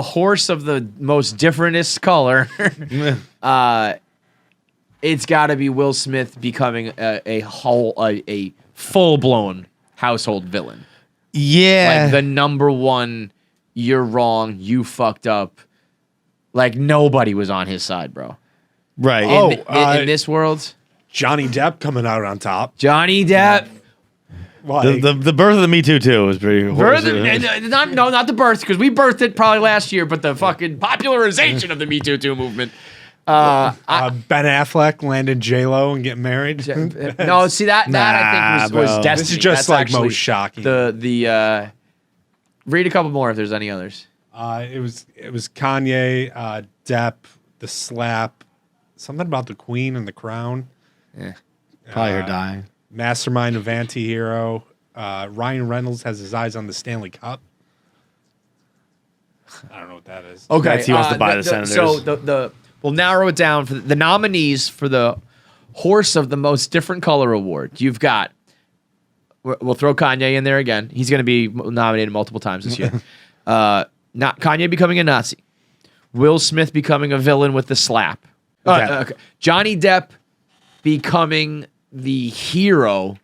horse of the most differentest color. It's got to be Will Smith becoming a full blown household villain. Yeah, Like the number one. You're wrong. You fucked up. Like nobody was on his side, bro. Right. In this world, Johnny Depp coming out on top. Johnny Depp. Like, The birth of the Me Too too was pretty. Not the birth, because we birthed it probably last year, but the fucking popularization of the Me Too movement. Ben Affleck landed J-Lo and getting married. No, see that I think was destiny. This is just That's like actually most shocking. The read a couple more if there's any others. It was Kanye, Depp, the slap, something about the Queen and the Crown. Yeah. Probably her dying. Mastermind of Anti-Hero. Ryan Reynolds has his eyes on the Stanley Cup. I don't know what that is. Okay, He wants to buy the Senators. So we'll narrow it down for the nominees for the Horse of the Most Different Color Award. You've got. We'll throw Kanye in there again. He's going to be nominated multiple times this year. Not Kanye becoming a Nazi. Will Smith becoming a villain with the slap. Okay. Johnny Depp becoming the hero,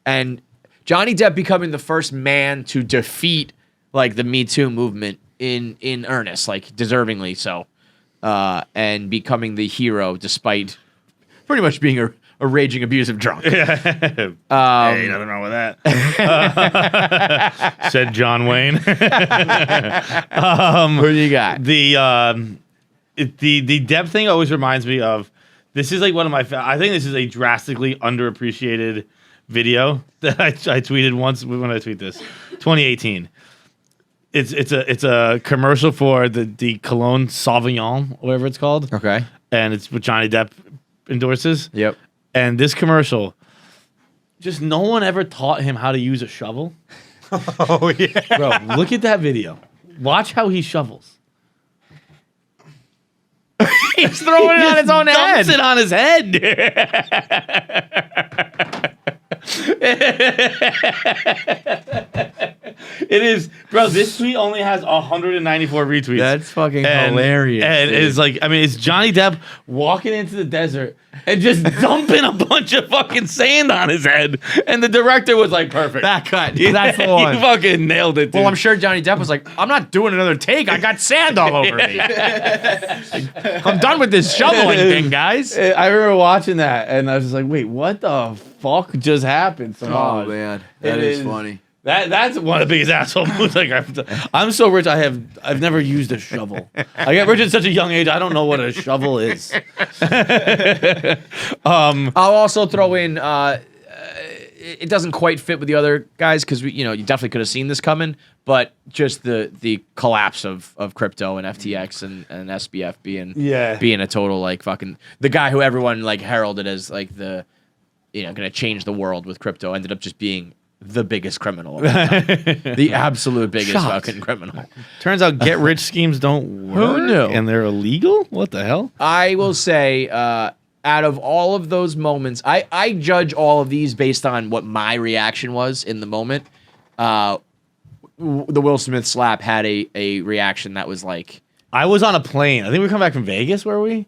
and Johnny Depp becoming the first man to defeat like the Me Too movement in earnest, like deservingly so, and becoming the hero despite pretty much being a raging abusive drunk. Hey, nothing wrong with that. Said John Wayne. Who do you got? The Depp thing always reminds me of. This is like one of my. I think this is a drastically underappreciated video that I tweeted once. When I tweet this, 2018. It's a commercial for the Cologne Sauvignon, whatever it's called. Okay. And it's what Johnny Depp endorses. Yep. And this commercial, just no one ever taught him how to use a shovel. Oh, yeah. Bro, look at that video. Watch how he shovels. He's throwing it on his own head. Dumps it on his head. It is, bro. This tweet only has 194 retweets. That's fucking hilarious. And dude. it's like, I mean, it's Johnny Depp walking into the desert and just dumping a bunch of fucking sand on his head. And the director was like, perfect. that cut. That's the one. He fucking nailed it, dude. Well, I'm sure Johnny Depp was like, I'm not doing another take. I got sand all over me. I'm done with this shoveling thing, guys. I remember watching that and I was just like, wait, what the fuck just happened? Oh, man. That is funny. That's one of the biggest asshole moves. Like, I'm so rich, I've never used a shovel. I got rich at such a young age, I don't know what a shovel is. I'll also throw in, it doesn't quite fit with the other guys because you definitely could have seen this coming, but just the collapse of crypto and FTX and SBF being a total like fucking the guy who everyone like heralded as like the gonna change the world with crypto ended up just being the biggest criminal of all time. The absolute biggest fucking criminal. Turns out get rich schemes don't work. Who knew? And they're illegal? What the hell? I will say, out of all of those moments, I judge all of these based on what my reaction was in the moment. The Will Smith slap had a reaction that was like... I was on a plane. I think we were coming back from Vegas, were we?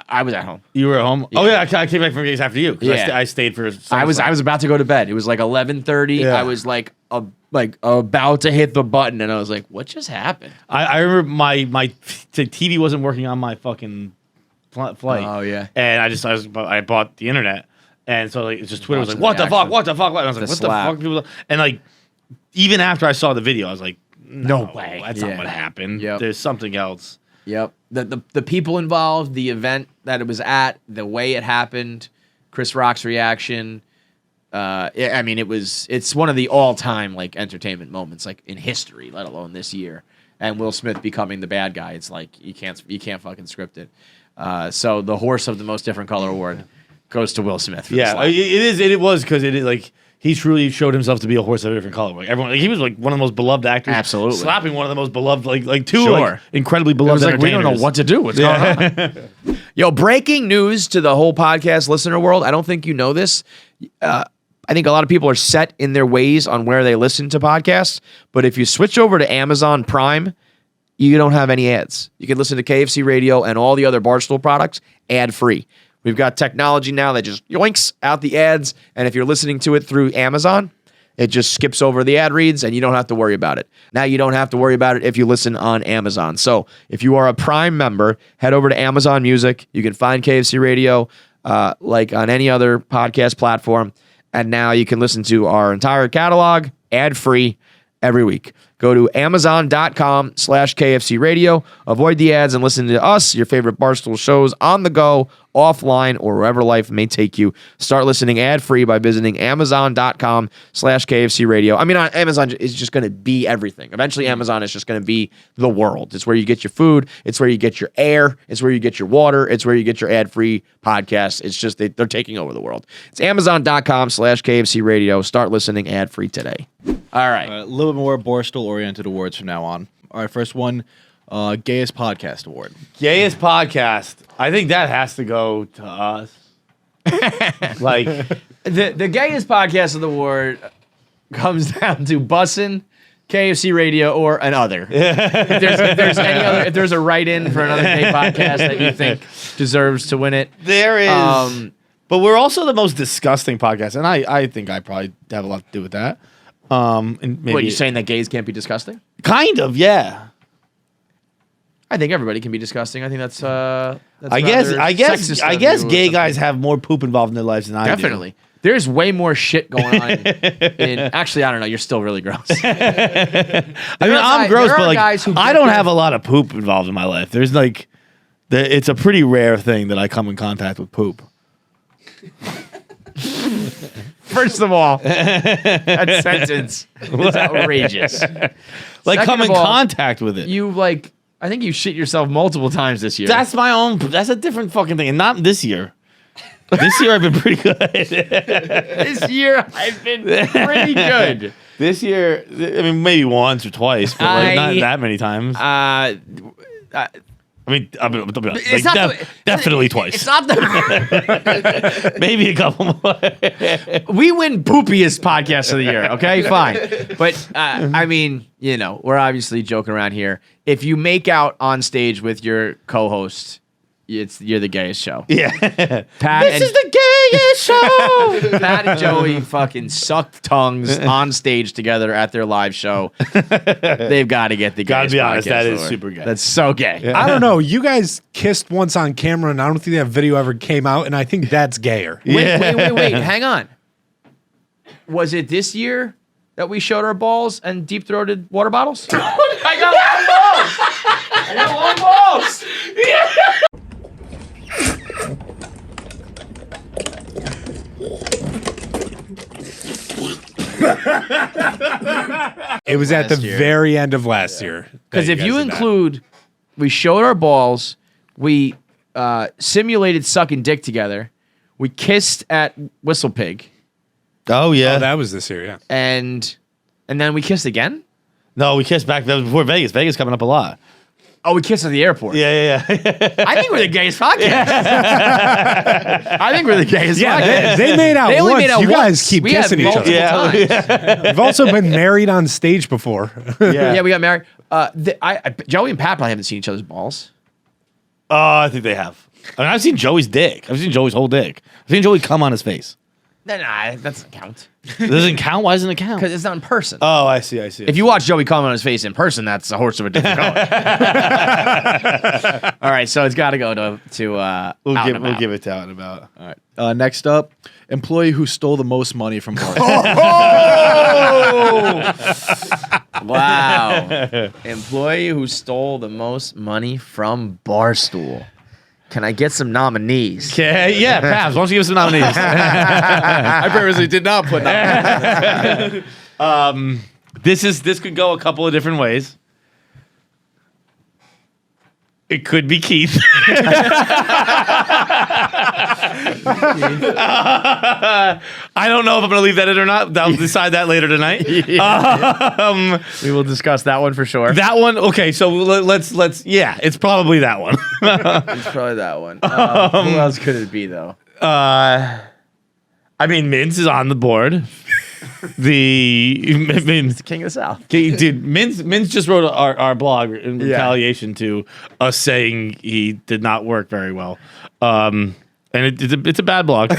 I was at home. You were at home? Yeah. Oh, yeah. I came back from Vegas after you. Yeah. I stayed for... I was about to go to bed. It was like 11:30. Yeah. I was like about to hit the button, and I was like, what just happened? I remember my TV wasn't working on my fucking flight. Oh, yeah. And I bought the internet. And so like it's just Twitter was like, what the fuck? And I was like, what the fuck? People, and like, even after I saw the video, I was like, no way. That's not what happened. Yep. There's something else. Yep. The people involved, the event that it was at, the way it happened, Chris Rock's reaction. I mean, it's one of the all-time like entertainment moments like in history, let alone this year. And Will Smith becoming the bad guy, it's like you can't fucking script it. So the Horse of the Most Different Color Award goes to Will Smith. For Yeah, it was because it is like he truly showed himself to be a horse of a different color. Like everyone, he was like one of the most beloved actors. Absolutely, slapping one of the most beloved, like two Sure. like, incredibly beloved. It was like we don't know what to do. What's going on? Yo, breaking news to the whole podcast listener world. I don't think you know this. I think a lot of people are set in their ways on where they listen to podcasts. But if you switch over to Amazon Prime, you don't have any ads. You can listen to KFC Radio and all the other Barstool products ad-free. We've got technology now that just yoinks out the ads. And if you're listening to it through Amazon, It just skips over the ad reads and you don't have to worry about it. Now you don't have to worry about it if you listen on Amazon. So if you are a Prime member, head over to Amazon Music. You can find KFC Radio like on any other podcast platform. And now you can listen to our entire catalog ad-free every week. Go to Amazon.com/KFC Radio. Avoid the ads and listen to us, your favorite Barstool shows on the go, offline, or wherever life may take you. Start listening ad-free by visiting Amazon.com/KFC Radio. I mean, Amazon is just going to be everything. Eventually, Amazon is just going to be the world. It's where you get your food. It's where you get your air. It's where you get your water. It's where you get your ad-free podcasts. It's just they're taking over the world. It's Amazon.com/KFC Radio. Start listening ad-free today. All right. A little bit more Barstool-oriented awards from now on. All right, first one, Gayest Podcast Award. Gayest podcast. I think that has to go to us. Like The gayest podcast of the award comes down to Bussin', KFC Radio, or another. If there's a write-in for another gay podcast that you think deserves to win it, there is. But we're also the most disgusting podcast, and I think I probably have a lot to do with that. And maybe what, you saying that gays can't be disgusting? Kind of, yeah. I think everybody can be disgusting. I think that's I guess gay guys have more poop involved in their lives than I do. Definitely. There's way more shit going on. Actually, I don't know. You're still really gross. I'm gross, but like I don't have a lot of poop involved in my life. There's like, it's a pretty rare thing that I come in contact with poop. First of all, that sentence is outrageous. Like, come in contact with it. I think you shit yourself multiple times this year. That's a different fucking thing. And not this year. This year I've been pretty good. This year I've been pretty good. This year, I mean, maybe once or twice, but like not that many times. Definitely twice. It's not the maybe a couple more. We win poopiest podcast of the year. Okay, fine. But I mean, we're obviously joking around here. If you make out on stage with your co-host, you're the gayest show. Yeah. This is the gayest show. Pat and Joey fucking sucked tongues on stage together at their live show. They've got to get the gayest. Gotta be honest, that is award. super gay. That's so gay. Yeah. I don't know. You guys kissed once on camera, and I don't think that video ever came out, and I think that's gayer. Wait. Hang on. Was it this year that we showed our balls and deep-throated water bottles? I got long balls. Yeah. It was at the very end of last year. Because if you include, we showed our balls, we simulated sucking dick together, we kissed at Whistle Pig. Oh yeah, that was this year. Yeah, and then we kissed again. No, we kissed back. That was before Vegas. Vegas coming up a lot. Oh, we kissed at the airport. Yeah. I think we're the gayest podcast. I think we're the gayest podcast. They made out only once. made out you once. guys keep kissing each other. Times. We've also been married on stage before. Yeah, we got married. Joey and Pat probably haven't seen each other's balls. Oh, I think they have. I mean, I've seen Joey's dick. I've seen Joey's whole dick. I've seen Joey come on his face. Nah, that doesn't count. It doesn't count? Why doesn't it count? Because it's not in person. Oh, I see. If you watch Joey come on his face in person, that's a horse of a different color. All right, so it's got to go to we'll give it to Out and About. All right. Next up, employee who stole the most money from Barstool. Wow. Employee who stole the most money from Barstool. Can I get some nominees? Okay, yeah, Pabs, why don't you give us some nominees? I purposely did not put nominees. This could go a couple of different ways. It could be Keith. I don't know if I'm going to leave that in or not. I'll decide that later tonight. We will discuss that one for sure. That one, okay. So let's. Yeah, it's probably that one. It's probably that one. Who else could it be though? I mean, Minz is on the board. It's King of the South. Dude, Minz just wrote our blog in retaliation to us saying he did not work very well. And it's a bad blog.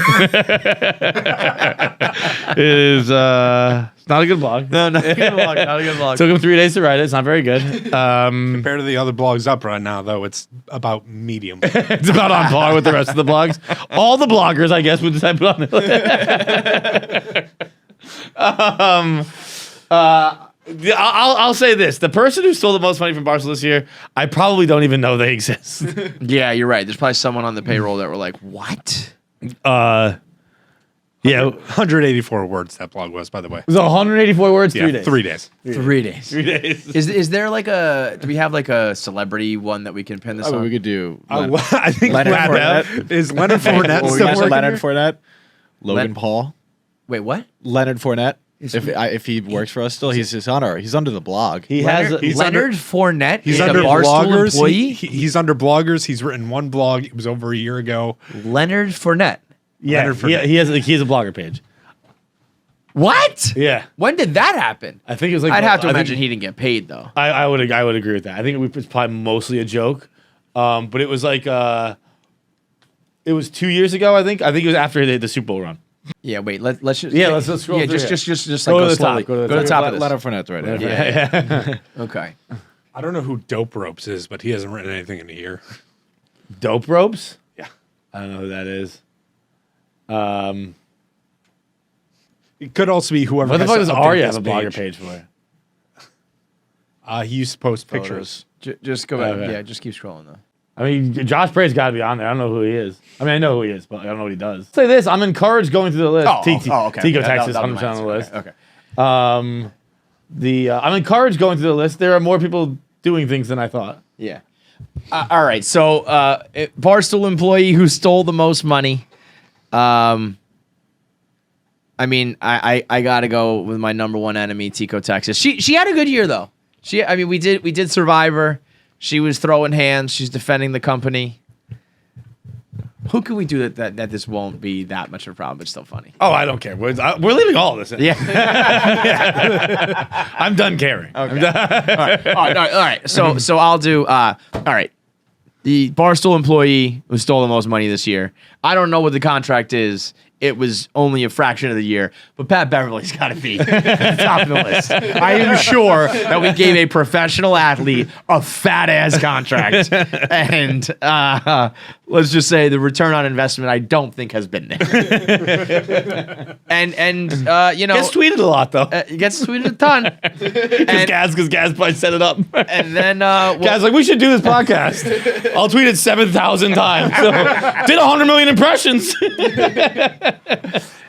It is it's not a good blog. No, not a good blog. Not a good blog. Took him 3 days to write it. It's not very good. Compared to the other blogs up right now, though, it's about medium. It's about on par with the rest of the blogs. All the bloggers, I guess, would decide to put on it. I'll say this: the person who stole the most money from Barstool this year, I probably don't even know they exist. Yeah, you're right. There's probably someone on the payroll that were like, "What?" Yeah, 184 words that blog was, by the way. it was 184 words, 3 days. 3 days. 3 days. 3 days. Is there like a? Do we have like a celebrity one that we can pin this Oh, on? we could do. I think Leonard is Leonard Fournette Well, we still mentioned working Leonard here? Fournette, Logan Paul, Wait, what? Leonard Fournette. If he works for us still, he's under the blog. He has. Leonard Fournette. He's is under a Barstool bloggers. employee. He's under bloggers. He's written one blog. It was over a year ago. Leonard Fournette. Yeah, Leonard Fournette. he has a blogger page. What? Yeah, When did that happen? I think it was like. I'd have to I think- imagine he didn't get paid though. I would agree with that. I think it was probably mostly a joke, but it was like it was 2 years ago. I think it was after the Super Bowl run. Yeah, wait. Let's just. Yeah, let's scroll Yeah, through just Go like to the slowly. top, go to the Go to the top of this. Leonard Fournette's right there. Yeah. Okay. I don't know who Dope Ropes is, but he hasn't written anything in a year. Dope ropes. Yeah. I don't know who that is. It could also be whoever. What the has fuck to does update Arya this have a blogger page for? He used to post pictures. Just go back. Okay. Yeah, just keep scrolling though. I mean, Josh Bray's got to be on there. I don't know who he is. I mean, I know who he is, but I don't know what he does. Say this: I'm encouraged going through the list. Okay. Tico That- Texas, that'll be 100% on the mine. list. Okay. I'm encouraged going through the list. There are more people doing things than I thought. Yeah. All right. So, Barstool employee who stole the most money. I mean, I gotta go with my number one enemy, Tico Texas. She had a good year though. We did Survivor. She was throwing hands. She's defending the company. Who can we do that this won't be that much of a problem, but still funny? Oh, I don't care. We're leaving all of this in. Yeah. I'm done caring. Okay. All right. So I'll do. All right. The Barstool employee who stole the most money this year. I don't know what the contract is. It was only a fraction of the year, but Pat Beverly's got to be at the top of the list. I am sure that we gave a professional athlete a fat ass contract, and let's just say the return on investment I don't think has been there. and you know, Gets tweeted a lot though. gets tweeted a ton. Because Gaz probably set it up. And then Gaz like, we should do this podcast. I'll tweet it 7,000 times. So, did 100 million impressions.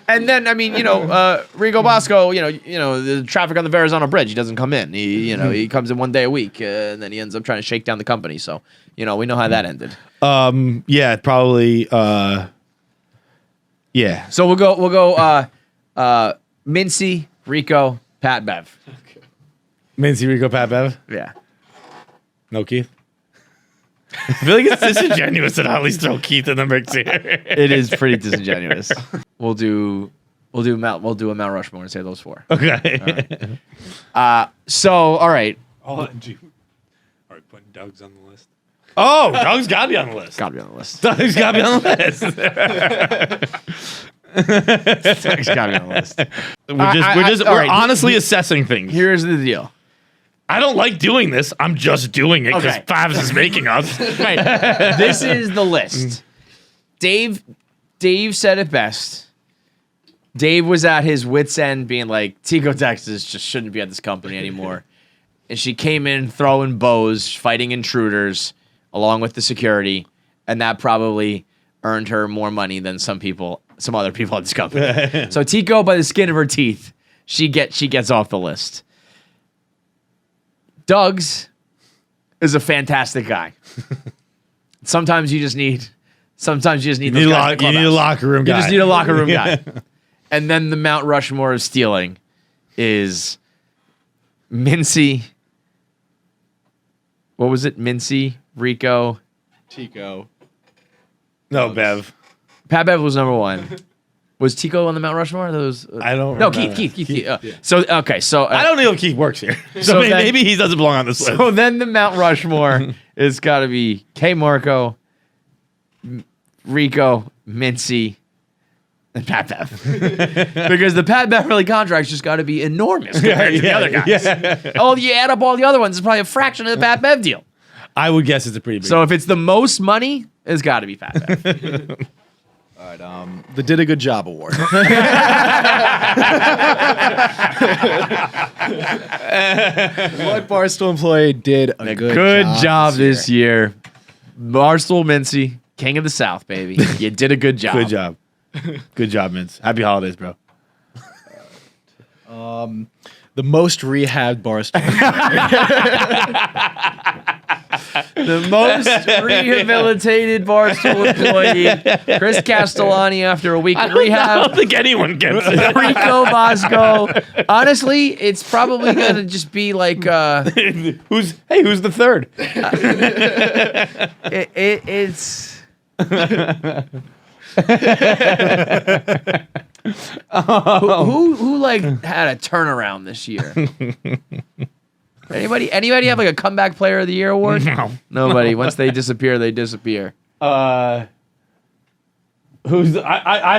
And then, I mean, Rigo Bosco, the traffic on the Verrazano Bridge, he doesn't come in. He comes in 1 day a week, and then he ends up trying to shake down the company. So, we know how that ended. Yeah, probably. Yeah. So we'll go Mincy, Rico, Pat Bev. Mincy, Rico, Pat Bev. Yeah. No Keith. I feel like it's disingenuous to not at least throw Keith in the mix here. It is pretty disingenuous. We'll do a Mount Rushmore and say those four. Okay. So, all right. All right, putting Doug's on the list. Oh, Doug's got to be on the list. Got to be on the list. Doug's got to be on the list. Doug's got to be on the list. We're all right. honestly assessing things. Here's the deal. I don't like doing this. I'm just doing it because Okay. Favs is making us. Right. This is the list. Dave said it best. Dave was at his wit's end being like, Tico Texas just shouldn't be at this company anymore. And she came in throwing bows, fighting intruders, along with the security. And that probably earned her more money than some other people at this company. So Tico, by the skin of her teeth, she gets off the list. Doug's is a fantastic guy. Sometimes you just need those guys in the You need a clubhouse. locker room guy. You just need a locker room guy. And then the Mount Rushmore of stealing is Mincy. What was it? Mincy, Rico. Tico. No, Bev. Pat Bev was number one. Was Tico on the Mount Rushmore? Those, I don't No, remember. Keith. So I don't know if Keith works here. So, then- maybe he doesn't belong on this list. So then the Mount Rushmore is got to be K. Marco, Rico, Mincy, than Pat Bev. Because the Pat Beverly contract's just got to be enormous compared to the other guys. Yeah. Oh, you add up all the other ones, it's probably a fraction of the Pat Bev deal. I would guess it's a pretty big. So if it's the most money, it's got to be Pat Bev. All right, the Did a Good Job Award. What Barstool employee did a good job this year. Barstool Mincy, king of the South, baby. You did a good job. Good job. Good job, Mince. Happy holidays, bro. The most rehabbed Barstool. The most rehabilitated Barstool employee, Chris Castellani, after a week of I rehab. don't think anyone gets it. Rico Bosco. Honestly, it's probably gonna just be like Who's the third? it's. Who like had a turnaround this year? Anybody have like a comeback player of the year award? No. Nobody. Once they disappear, they disappear. I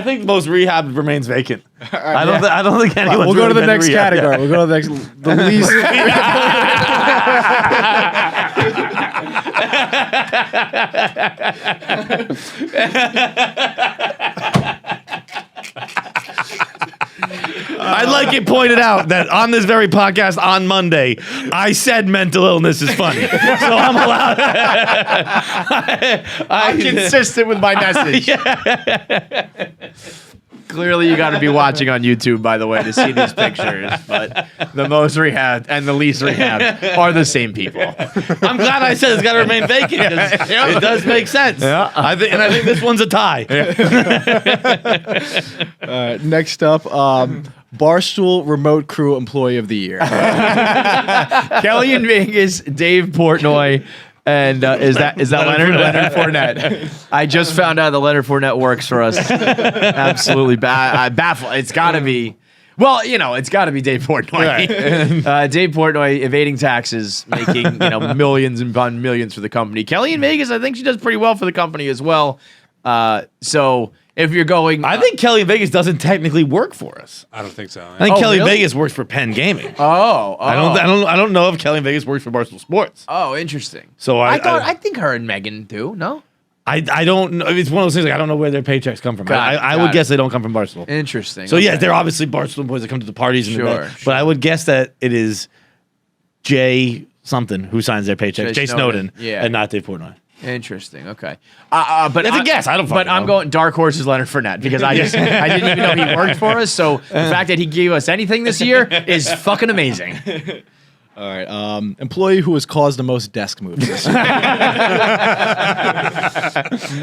think the most rehab remains vacant. I don't think anyone's We'll go to the been next rehab category. yet. We'll go to the next. The least. I'd like it pointed out that on this very podcast on Monday, I said mental illness is funny. So I'm allowed. I'm consistent with my message. Clearly, you got to be watching on YouTube, by the way, to see these pictures. But the most rehab and the least rehab are the same people. I'm glad I said it's got to remain vacant. It does make sense. Yeah. I think this one's a tie. Next up, Barstool Remote Crew Employee of the Year. Kelly in Vegas, Dave Portnoy, and is that Leonard? Leonard Fournette. I just found out that Leonard Fournette works for us. Absolutely baffled. It's got to be. Well, it's got to be Dave Portnoy. Right. Dave Portnoy evading taxes, making millions and millions for the company. Kelly in Vegas, I think she does pretty well for the company as well. So if you're going, I think Kelly in Vegas doesn't technically work for us. I don't think so. I think Kelly in really? Vegas works for Penn Gaming. Oh. I don't know if Kelly in Vegas works for Barstool Sports. Oh, interesting. So I think her and Megan do. No. I don't know. It's one of those things like I don't know where their paychecks come from. I would guess they don't come from Barstool. Interesting. So yeah, they're obviously Barstool employees that come to the parties and Sure, events. But I would guess that it is Jay something who signs their paychecks. Jay Snowden. Yeah. And not Dave Portnoy. Interesting. Okay. But It's a guess. I don't fucking But I'm know. going dark horse is Leonard Fournette because I didn't even know he worked for us. So the fact that he gave us anything this year is fucking amazing. All right. Employee who has caused the most desk moves this year.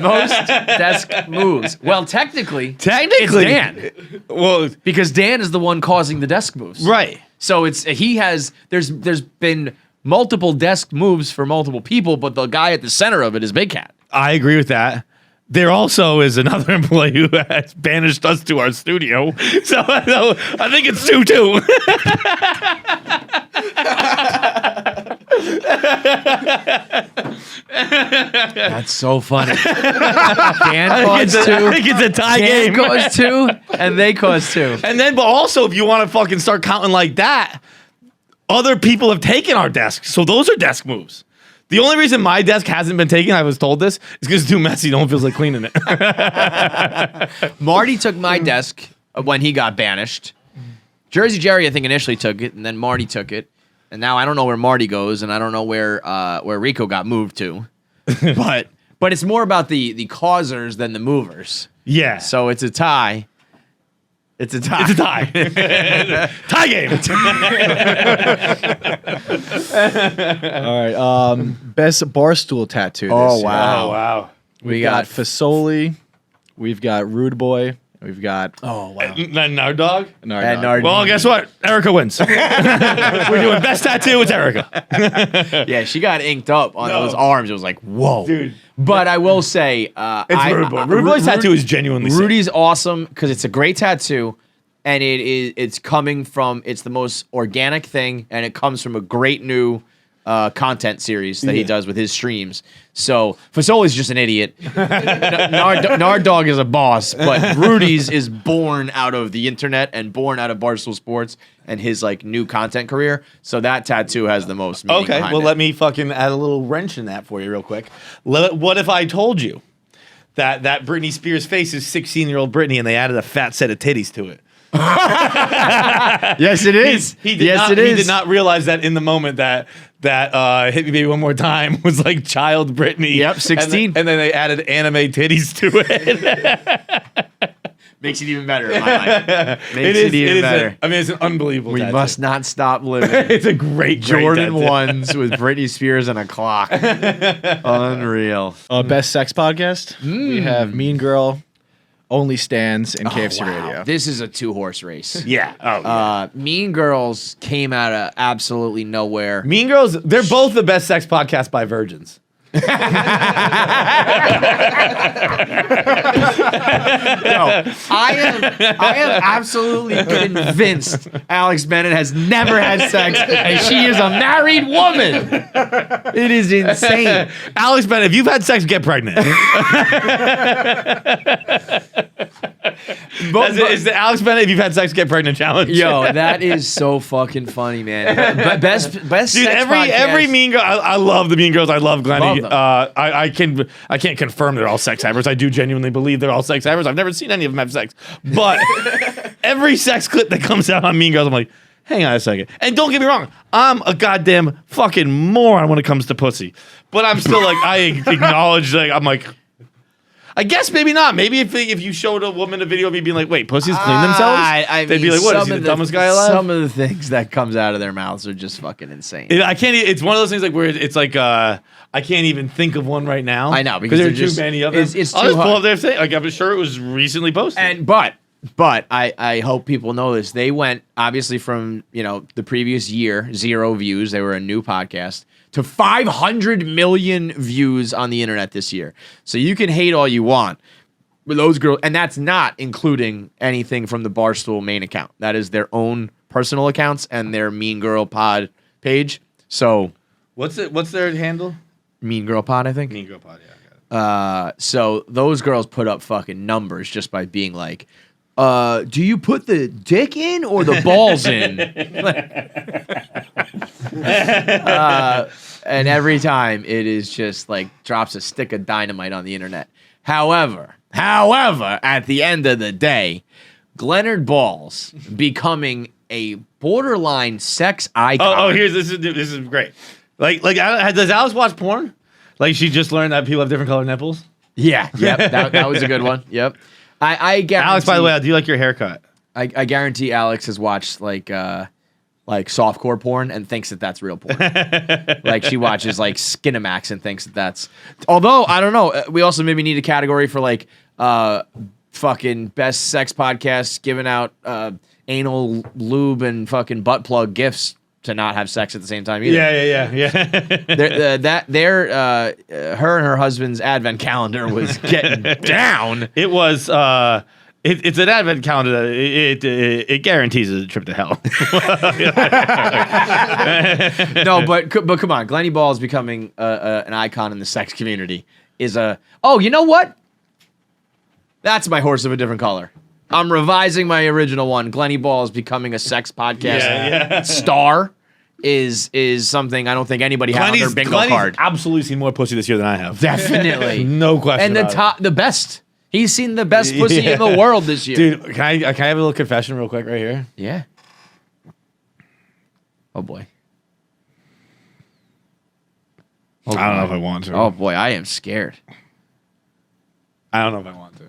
Most desk moves. Well, technically, it's Dan Well, because Dan is the one causing the desk moves. right. So there's been multiple desk moves for multiple people, but the guy at the center of it is Big Cat. I agree with that. There also is another employee who has banished us to our studio. So I think it's 2-2. That's so funny. Dan caused I two. think it's a tie Dan game. caused two, and they caused two. And then, but also, if you want to fucking start counting like that, other people have taken our desks. So those are desk moves. The only reason my desk hasn't been taken, I was told this, is because it's too messy. No one feels like cleaning it. Marty took my desk when he got banished. Jersey Jerry, I think, initially took it, and then Marty took it. And now I don't know where Marty goes, and I don't know where Rico got moved to. But it's more about the causers than the movers. Yeah. So it's a tie. It's a tie. It's a tie. Tie game. All right. Best Barstool tattoo this year. wow. Oh, wow. We got Fasoli. We've got Rude Boy. We've got And our dog? Nard. Well, guess what? Erica wins. We're doing best tattoo. It's Erica. Yeah, she got inked up on those arms. It was like, whoa. Dude. But I will say, It's Rude Boy. Rude Boy's tattoo is genuinely sick. Rudy's awesome because it's a great tattoo, and it's coming from, it's the most organic thing, and it comes from a great new content series that he does with his streams. So Fasoli's just an idiot. Nard Dog is a boss, but Rudy's is born out of the internet and born out of Barstool Sports and his like new content career. So that tattoo has the most meaning Okay, behind well, it. let me fucking add a little wrench in that for you real quick. What if I told you that Britney Spears' face is 16-year-old Britney and they added a fat set of titties to it? Yes, it is. He did not realize that in the moment that Hit Me Baby One More Time was like child Britney. Yep, 16. And then they added anime titties to it. Makes it even better in my life. Makes It it even is better. it's an unbelievable We tattoo. must not stop living. It's a great Jordan tattoo. 1s with Britney Spears and a clock. Unreal. Best sex podcast. We have Mean Girl, Only Stands, and KFC Radio. This is a 2-horse race. Yeah. Oh, yeah. Mean Girls came out of absolutely nowhere. Mean Girls, they're both the best sex podcast by virgins. I am absolutely convinced Alex Bennett has never had sex and she is a married woman. It is insane. Alex Bennett, if you've had sex, get pregnant. It's the Alex Bennett, if you've had sex, get pregnant challenge. Yo, that is so fucking funny, man. Best Dude, sex every podcast. Mean Girl, I love the Mean Girls. I love Glennie. Love them. I can't confirm they're all sex havers. I do genuinely believe they're all sex havers. I've never seen any of them have sex, but every sex clip that comes out on Mean Girls, I'm like, hang on a second. And don't get me wrong, I'm a goddamn fucking moron when it comes to pussy, but I'm still like, I acknowledge, like, I'm like, I guess maybe not. Maybe if you showed a woman a video of me being like, wait, pussies clean themselves? They'd be like, what, is he the dumbest guy alive? Some of the things that comes out of their mouths are just fucking insane. I can't. It's one of those things like where it's like I can't even think of one right now. I know, because there are they're too many of them. it's I'll too just pull hard. up their thing. Like I'm sure it was recently posted. But I hope people know this. They went obviously from the previous year, 0 views. They were a new podcast to 500 million views on the internet this year. So you can hate all you want. With those girls, and that's not including anything from the Barstool main account. That is their own personal accounts and their Mean Girl Pod page. So, What's their handle? Mean Girl Pod, I think. Mean Girl Pod. Yeah, I got it. So those girls put up fucking numbers just by being like, do you put the dick in or the balls in? And every time it is just like drops a stick of dynamite on the internet. However, at the end of the day, Glennard Balls becoming a borderline sex icon. This is great. Like does Alice watch porn? Like she just learned that people have different colored nipples. Yeah, yep, that was a good one. Yep, I guarantee. Alex, by the way, do you like your haircut? I guarantee Alex has watched like softcore porn and thinks that that's real porn. Like she watches like Skinamax and thinks that that's. Although I don't know, we also maybe need a category for like fucking best sex podcasts giving out anal lube and fucking butt plug gifts to not have sex at the same time either. Yeah. Her and her husband's advent calendar was getting down. It was. It's an advent calendar. It guarantees a trip to hell. No, but come on, Glennie Balls becoming an icon in the sex community is a. Oh, you know what? That's my horse of a different color. I'm revising my original one. Glennie Balls becoming a sex podcast star is something I don't think anybody had on their bingo card. Absolutely seen more pussy this year than I have. Definitely, No question. and the best. He's seen the best pussy in the world this year. Dude, can I have a little confession real quick right here? Yeah. Oh boy. I don't know if I want to. Oh boy, I am scared. I don't know if I want to.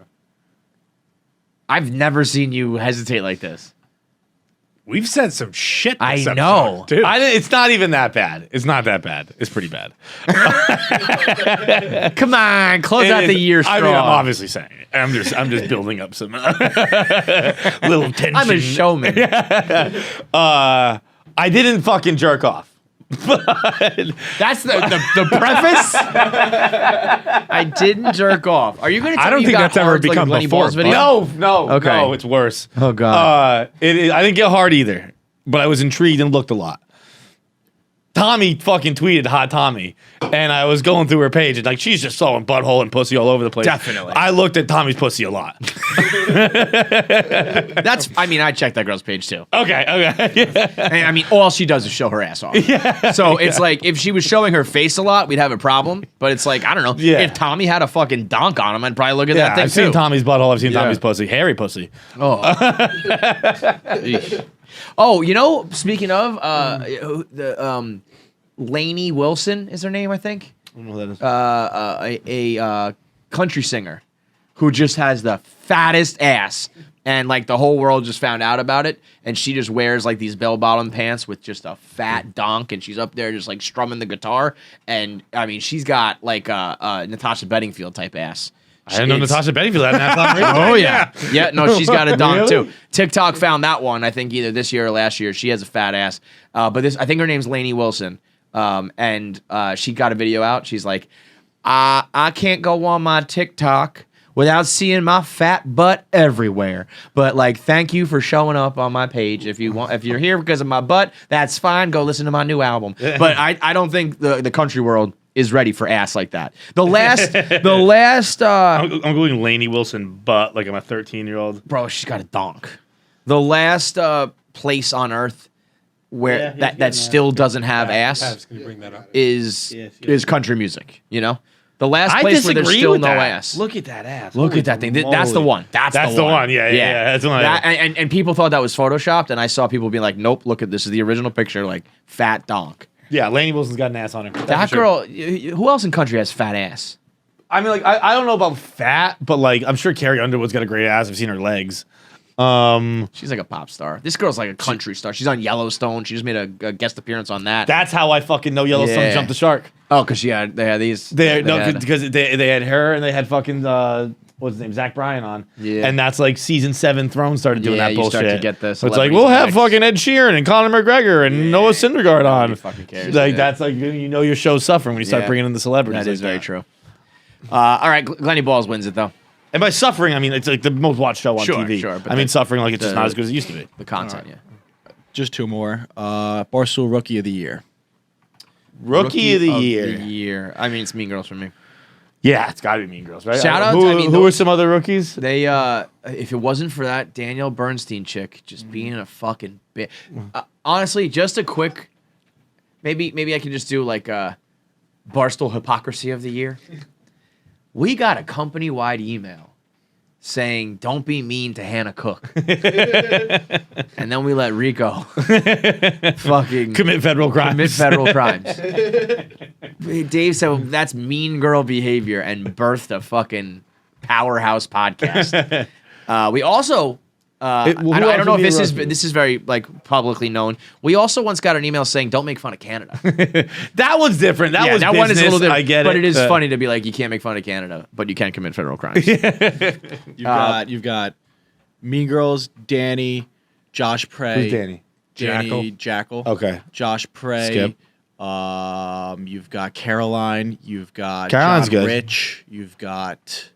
I've never seen you hesitate like this. We've said some shit. I this episode, know. dude. It's not even that bad. It's not that bad. It's pretty bad. Come on, close out the year strong. I mean, I'm obviously saying it. I'm just building up some little tension. I'm a showman. I didn't fucking jerk off. That's the preface. I didn't jerk off. Are you going to tell I don't me you think got that's ever hard like become Glennie before, Balls but- video? No, Okay. no, it's worse. Oh, God. I didn't get hard either, but I was intrigued and looked a lot. Tommy fucking tweeted Hot Tommy, and I was going through her page, and like she's just showing butthole and pussy all over the place. Definitely. I looked at Tommy's pussy a lot. I checked that girl's page too. Okay. And I mean, all she does is show her ass off. Yeah. So it's like if she was showing her face a lot, we'd have a problem. But it's like, I don't know. Yeah. If Tommy had a fucking donk on him, I'd probably look at that thing I've too. seen Tommy's butthole. I've seen Yeah. Tommy's pussy. Hairy pussy. Oh. Eesh. Oh, you know, speaking of the Lainey Wilson is her name, I think. I don't know who that is. A country singer who just has the fattest ass, and like the whole world just found out about it, and she just wears like these bell-bottom pants with just a fat donk, and she's up there just like strumming the guitar, and I mean she's got like a Natasha Bedingfield type ass. I didn't know Natasha Bedingfield had that. Oh yeah, yeah. No, she's got a donk Really? too. TikTok found that one. I think either this year or last year. She has a fat ass. But this, I think her name's Lainey Wilson. And she got a video out. She's like, I can't go on my TikTok without seeing my fat butt everywhere. But like, thank you for showing up on my page. If you're here because of my butt, that's fine. Go listen to my new album. But I don't think the country world is ready for ass like that. The last I'm going Lainey Wilson, but like I'm a 13-year-old. bro, she's got a donk. The last place on earth where that still doesn't have ass Pabs, can you bring that up? is country music. You know, the last I place where there's disagree still with no that. ass. Look at that ass. Look Holy at that thing. That's the moly. one. That's the one. Yeah. That's the one. And people thought that was photoshopped, and I saw people being like, "Nope, look at this is the original picture, like fat donk." Yeah, Lainey Wilson's got an ass on her. That's That for sure. girl. Who else in country has fat ass? I mean, like I don't know about fat, but like I'm sure Carrie Underwood's got a great ass. I've seen her legs. She's like a pop star. This girl's like a country star. She's on Yellowstone. She just made a guest appearance on that. That's how I fucking know Yellowstone Yeah. jumped the shark. Oh, because they had these. Because they had her and they had fucking what's his name, Zach Bryan on. Yeah. And that's like season 7 Thrones started doing Yeah, that you bullshit. start to get the So it's like celebrities we'll have mix. fucking Ed Sheeran and Conor McGregor and Noah Syndergaard on. Nobody fucking cares. Like Yeah. that's like you know your show's suffering when you start Yeah. bringing in the celebrities. That is like very true. All right, Glenny Balls wins it though. And by suffering, I mean it's like the most watched show on Sure, TV. sure, but I mean the- suffering like it's just the- not as good as it used to be. The content, yeah. Just two more. Barstool Rookie of the Year. Rookie of the year. I mean, it's Mean Girls for me. Yeah, it's got to be Mean Girls, right? Shout out Who, to- I mean, who are those- some other rookies? They, if it wasn't for that Danielle Bernstein chick just being a fucking bitch. Honestly, just a quick, maybe I could just do like a Barstool Hypocrisy of the Year. We got a company-wide email saying, "Don't be mean to Hannah Cook," and then we let Rico fucking Commit federal crimes. commit federal crimes. Dave said that's mean girl behavior and birthed a fucking powerhouse podcast. We also, I don't know if this is very like publicly known. We also once got an email saying don't make fun of Canada. That one's different. That was that one is a little business. different. I get but it. it is funny to be like you can't make fun of Canada, but you can commit federal crimes. You've got Mean Girls, Danny, Josh Prey. Who's Danny? Danny Jackal. Okay. Josh Prey. Skip. You've got Caroline. You've got Caroline's John good. Rich. You've got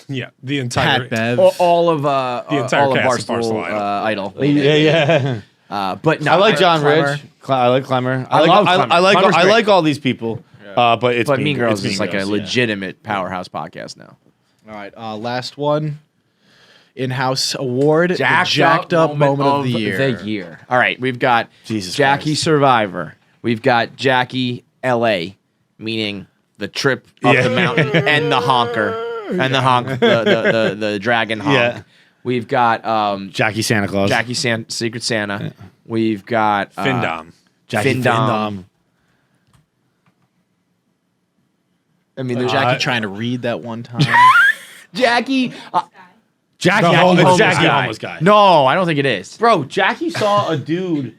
Yeah, the entire Pat Bev. all of entire all of cast of Barstool Barstool Idol. Yeah. But no, I like John Clemmer. Rich. I like Clemmer. I love Clemmer. I like Clemmer's I great. like all these people. But it's But Mean Girls it's is like a Girls, yeah. legitimate powerhouse podcast now. All right. Last one. In-house award. Jacked up moment of the year. All right, we've got Jesus Jackie Christ. Survivor. We've got Jackie LA, meaning the trip up the mountain and the honker and the honk, the dragon honk. Yeah. We've got Jackie Santa Claus. Secret Santa. We've got Findom. Jackie Findom. I mean, there's Jackie trying to read that one time. Jackie. Jackie The homeless homeless Jackie guy. homeless guy. No, I don't think it is. Bro, Jackie saw a dude.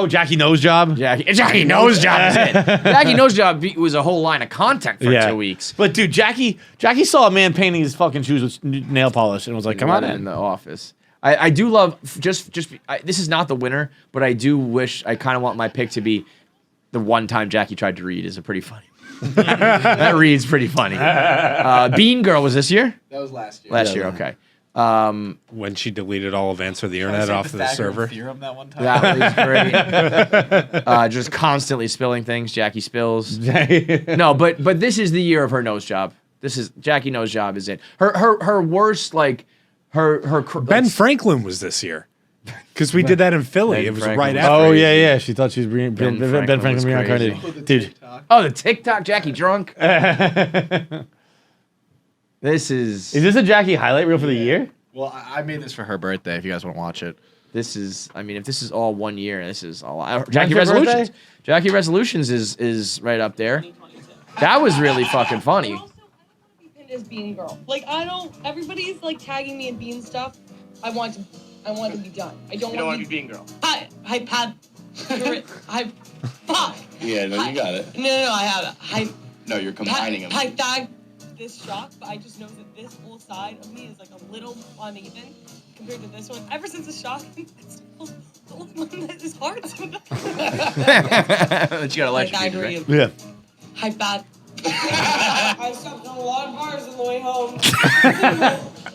Jackie Knows Job. Jackie Knows Job is it. Jackie Knows Job was a whole line of content for 2 weeks. But dude, Jackie saw a man painting his fucking shoes with nail polish and was like, "Come on in in." the office. I do love this is not the winner, but I do wish I kind of want my pick to be the one time Jackie tried to read is a pretty funny. That reads pretty funny. Bean Girl was this year? That was last year. Last year, okay. When she deleted all of Answer the Internet off of the server. Theorem that one time. That was great. Just constantly spilling things. Jackie spills. No, but this is the year of her nose job. This is Jackie nose job is it. Her worst like her Ben Franklin was this year. Because we did that in Philly. Ben It was Franklin right was after. Oh yeah. She thought she was Ben Franklin Franklin was reincarnated. crazy. Dude. Oh, the TikTok Jackie drunk. This is Is this a Jackie highlight reel for the year? Well, I made this for her birthday. If you guys want to watch it. This is, I mean, if this is all 1 year, this is all. When's Jackie your Resolutions. birthday? Jackie Resolutions is right up there. That was really fucking funny. Also, I don't want to be pinned as being girl. Like I don't. Everybody's like tagging me in being stuff. I want to be done. I don't want to be being girl. Hi, Pat. Fuck. Yeah, no, you got it. No, I have it. No, you're combining them. Hi, Dad. This shock, but I just know that this whole side of me is like a little uneven compared to this one. Ever since the shock, it's the only one that is hard. That you got electrocuted, right? Yeah. Hi, Dad. I stepped on a lot of cars on the way home.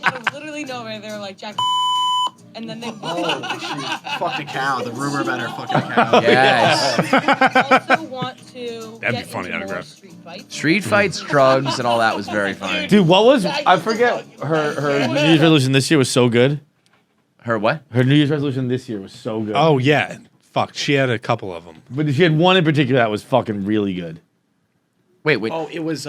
Out of literally nowhere, they were like, Jack. And then they. Fuck the cow. The rumor about her fucking cow. Yes. I also want to. That'd be get funny into more autograph. street fights. Street fights, drugs, and all that was very funny. Dude, what was I forget her New Year's resolution this year was so good. Her what? Her New Year's resolution this year was so good. Oh, yeah. Fuck. She had a couple of them. But she had one in particular that was fucking really good. Wait. Oh, it was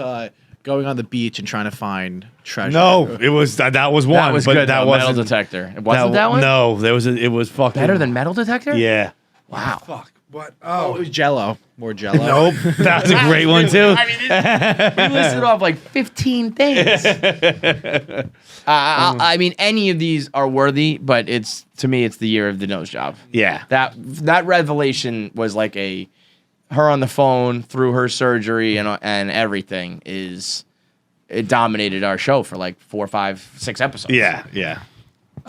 going on the beach and trying to find treasure. No, it was that was one. That was but good. That though, Metal wasn't Detector. It wasn't that one? No, it was fucking Better than Metal Detector? Yeah. Wow. Fuck. What? Oh, it was Jello. More Jello. Nope. That was a great one too. We listed off like 15 things. I mean, any of these are worthy, but to me, it's the year of the nose job. Yeah. That revelation was like her on the phone through her surgery and everything it dominated our show for like 4, 5, 6 episodes. Yeah.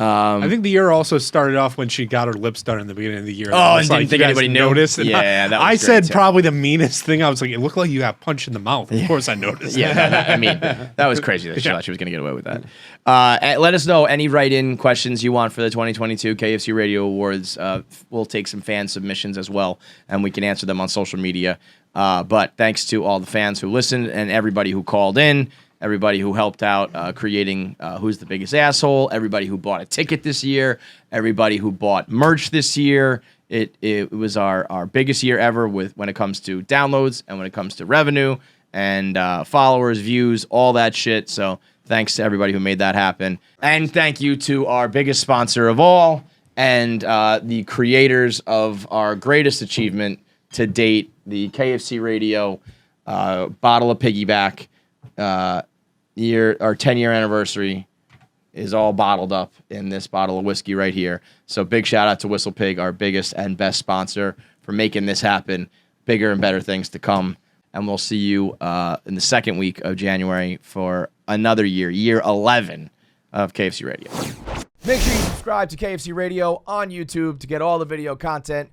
I think the year also started off when she got her lips done in the beginning of the year. Oh, It's and didn't think you guys anybody knew? noticed. And Yeah, that was I great, said too. probably the meanest thing. I was like, it looked like you got punched in the mouth. Of course I noticed. Yeah, I mean, that was crazy that she thought she was going to get away with that. And let us know any write-in questions you want for the 2022 KFC Radio Awards. We'll take some fan submissions as well, and we can answer them on social media. But thanks to all the fans who listened and everybody who called in, everybody who helped out creating Who's the Biggest Asshole, everybody who bought a ticket this year, everybody who bought merch this year. It was our biggest year ever when it comes to downloads and when it comes to revenue and followers, views, all that shit. So thanks to everybody who made that happen. And thank you to our biggest sponsor of all and the creators of our greatest achievement to date, the KFC Radio bottle of Piggyback. Our 10-year anniversary is all bottled up in this bottle of whiskey right here. So big shout out to Whistle Pig, our biggest and best sponsor, for making this happen. Bigger and better things to come. And we'll see you in the second week of January for another year 11 of KFC Radio. Make sure you subscribe to KFC Radio on YouTube to get all the video content.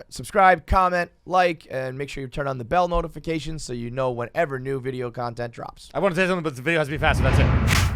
Subscribe, comment, like, and make sure you turn on the bell notifications so you know whenever new video content drops. I want to say something, but the video has to be faster. That's it.